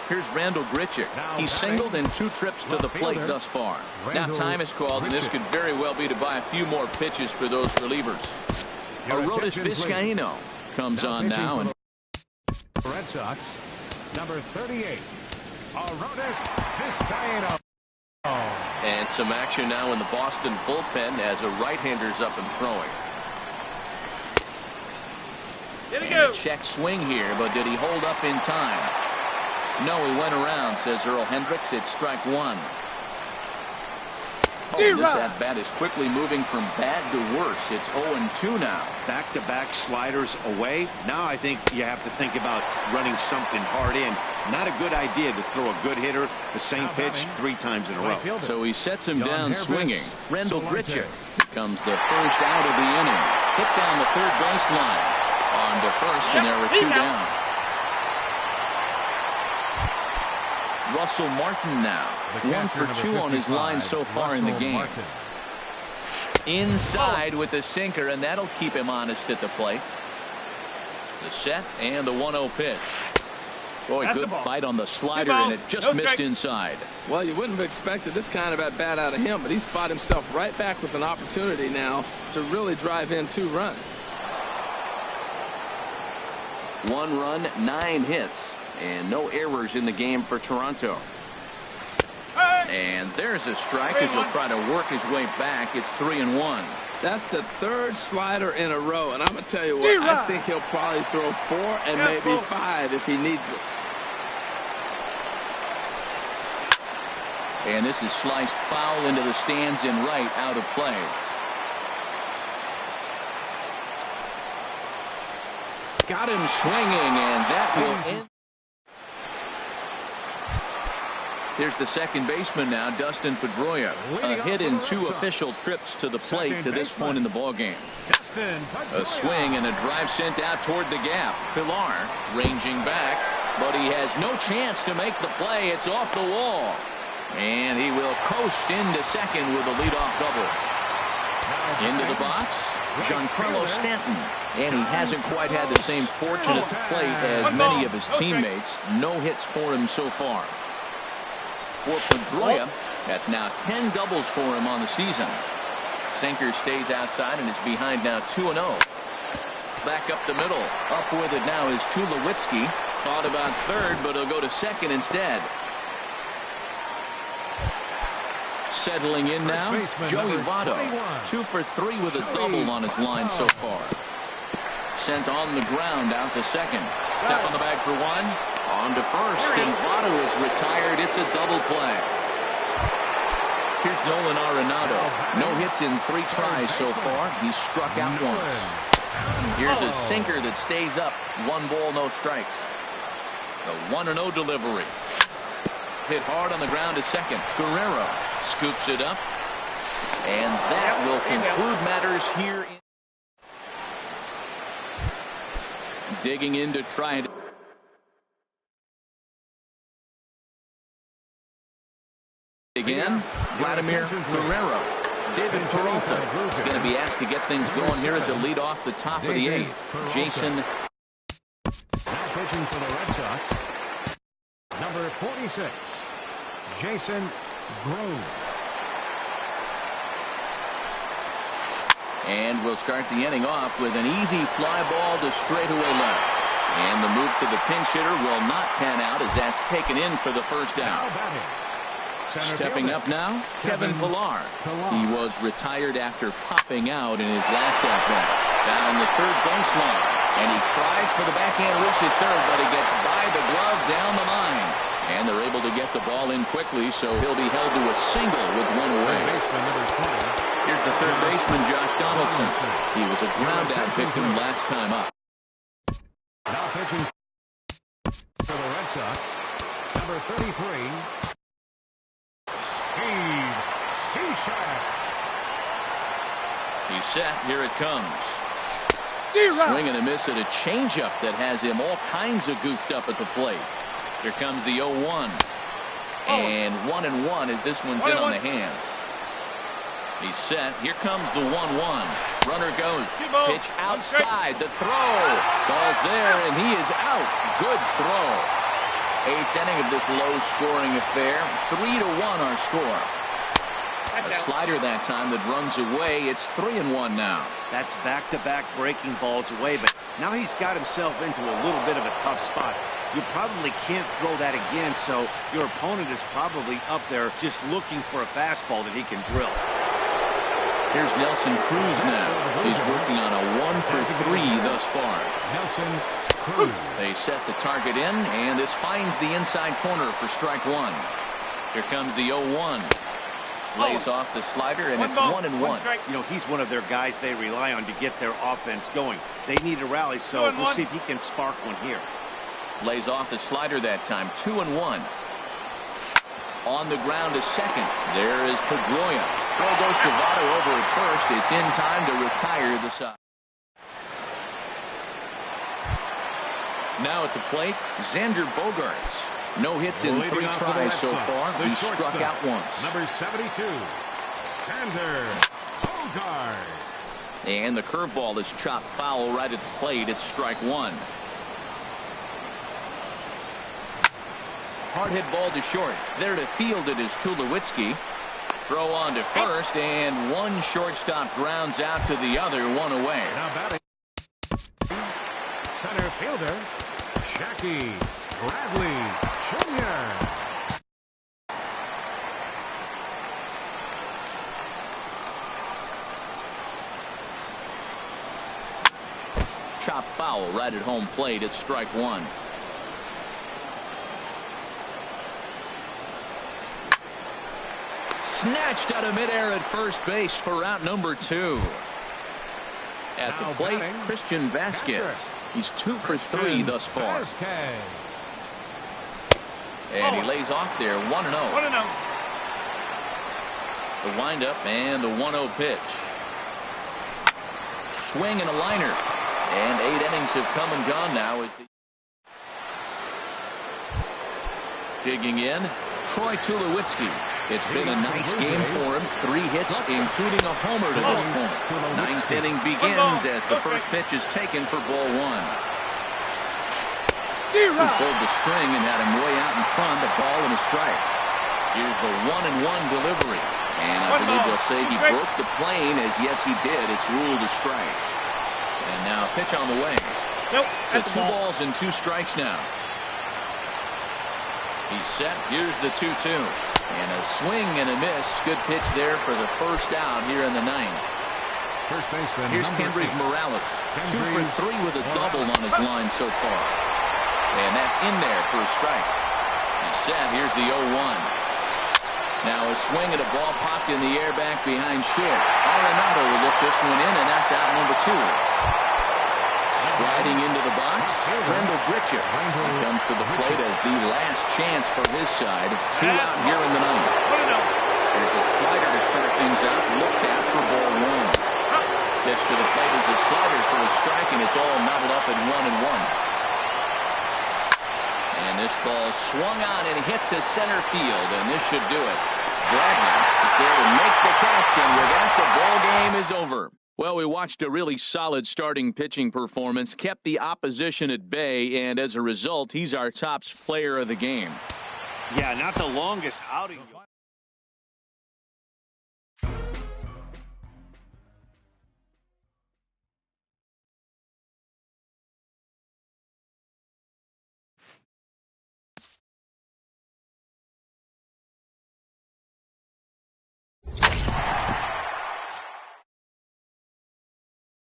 Here's Randall Grichuk. He's singled in 2 trips to the plate thus far. Now time is called, and this could very well be to buy a few more pitches for those relievers. Arodys Vizcaíno comes on now. And Red Sox, number 38, Arodys Vizcaíno. And some action now in the Boston bullpen as a right-hander's up and throwing. And a check swing here, but did he hold up in time? No, he went around, says Earl Hendricks. It's strike 1. Oh, this at-bat is quickly moving from bad to worse. It's 0-2 now. Back-to-back sliders away. Now I think you have to think about running something hard in. Not a good idea to throw a good hitter the same pitch 3 times in a row. So he sets him down swinging. Randall Grichuk comes the first out of the inning. Hit down the third baseline. On to first, and there were 2 down. Russell Martin now. 1 for 2 on his line so far in the game. Inside with the sinker, and that'll keep him honest at the plate. The set and the 1-0 pitch. Boy, good bite on the slider, and it just missed inside. Well, you wouldn't have expected this kind of at-bat out of him, but he's fought himself right back with an opportunity now to really drive in 2 runs. 1 run, 9 hits, and no errors in the game for Toronto. And there's a strike as he'll try to work his way back. It's 3-1. That's the 3rd slider in a row, and I'm going to tell you what, I think he'll probably throw 4 and maybe 5 if he needs it. And this is sliced foul into the stands in right, out of play. Got him swinging, and that will end. Here's the second baseman now, Dustin Pedroia. A hit in 2 official trips to the plate to this point in the ballgame. A swing and a drive sent out toward the gap. Pilar ranging back, but he has no chance to make the play. It's off the wall. And he will coast into second with a leadoff double. Into the box, Giancarlo Stanton. And he hasn't quite had the same fortune at the plate as many of his teammates. No hits for him so far. For Pedroia, that's now 10 doubles for him on the season. Sinker stays outside and is behind now 2-0. Back up the middle. Up with it now is Tulowitzki. Thought about third, but he'll go to second instead. Settling in now, Joey Votto. 2 for 3 with a double on his line so far. Sent on the ground out to second. Step on the bag for 1. On to first, and Votto is retired. It's a double play. Here's Nolan Arenado. No hits in 3 tries so far. He's struck out once. Here's a sinker that stays up. 1 ball, no strikes. The 1-0 delivery. Hit hard on the ground to second. Guerrero scoops it up. And that will conclude matters here. Digging in to try it again. Vladimir Guerrero. David Peralta is going to be asked to get things going here as a lead off the top of the 8th. Jason. Now pitching for the Red Sox, number 46, Jason Grove. And we'll start the inning off with an easy fly ball to straightaway left. And the move to the pinch hitter will not pan out as that's taken in for the first out. Stepping up now, Kevin Pillar. He was retired after popping out in his last at-bat. Down the third baseline. And he tries for the backhand reach at third, but he gets by the glove down the line. And they're able to get the ball in quickly, so he'll be held to a single with one away. Here's the third baseman, Josh Donaldson. He was a ground-out victim last time up. Now pitching for the Red Sox, number 33, Steve Cishek. He's set. Here it comes. Swing and a miss at a changeup that has him all kinds of goofed up at the plate. Here comes the 0-1. And 1-1 as this one's in on the hands. He's set. Here comes the 1-1. Runner goes. Pitch outside. The throw. Ball's there, and he is out. Good throw. 8th inning of this low-scoring affair. 3-1 our score. A slider that time that runs away. It's 3-1 now. That's back-to-back breaking balls away, but now he's got himself into a little bit of a tough spot. You probably can't throw that again, so your opponent is probably up there just looking for a fastball that he can drill. Here's Nelson Cruz now. He's working on a 1-for-3 thus far. Nelson Cruz. They set the target in, and this finds the inside corner for strike one. Here comes the 0-1. Lays off the slider, and it's 1-1. You know, he's one of their guys they rely on to get their offense going. They need a rally, so we'll see if he can spark one here. Lays off the slider that time. 2-1. On the ground to second. There is Pedroia. Throw goes to Votto over at first. It's in time to retire the side. Now at the plate, Xander Bogaerts. No hits in 3 tries so far. He struck out once. Number 72, Xander Bogaerts. And the curveball is chopped foul right at the plate. It's strike one. Hard hit ball to short. There to field it is Tulowitzki. Throw on to first, and one shortstop grounds out to the other, one away. Now batting, center fielder, Jackie Bradley Jr. Chop foul right at home plate. It's strike one. Snatched out of midair at first base for out number 2. At the plate, Christian Vasquez. He's 2 for 3 thus far. And he lays off there, 1-0. The windup and the 1-0 pitch. Swing and a liner. And 8 innings have come and gone now. As digging in, Troy Tulowitzki. It's been a nice game for him. 3 hits, including a homer to this point. 9th inning begins as the first pitch is taken for ball 1. He pulled the string and had him way out in front. A ball and a strike. Here's the 1-1 delivery. And I believe they'll say he broke the plane, as yes he did. It's ruled a strike. And now pitch on the way. So 2 balls and 2 strikes now. He's set. Here's the 2-2. And a swing and a miss. Good pitch there for the first out here in the 9th. First baseman. Here's Kendrys Morales. 2 for 3 with a double on his line so far. And that's in there for a strike. He's set. Here's the 0-1. Now a swing at a ball popped in the air back behind short. Arenado will lift this one in, and that's out number 2. Striding into the box, Randall Grichuk. He comes to the plate as the last chance for his side. 2 out here in the 9th. There's a slider to start things out. Looked at for ball 1. Pitch to the plate is a slider for a strike, and it's all knotted up at 1-1. And this ball swung on and hit to center field, and this should do it. Bradman is there to make the catch, and with that, the ball game is over. Well, we watched a really solid starting pitching performance, kept the opposition at bay, and as a result, he's our top player of the game. Yeah, not the longest outing.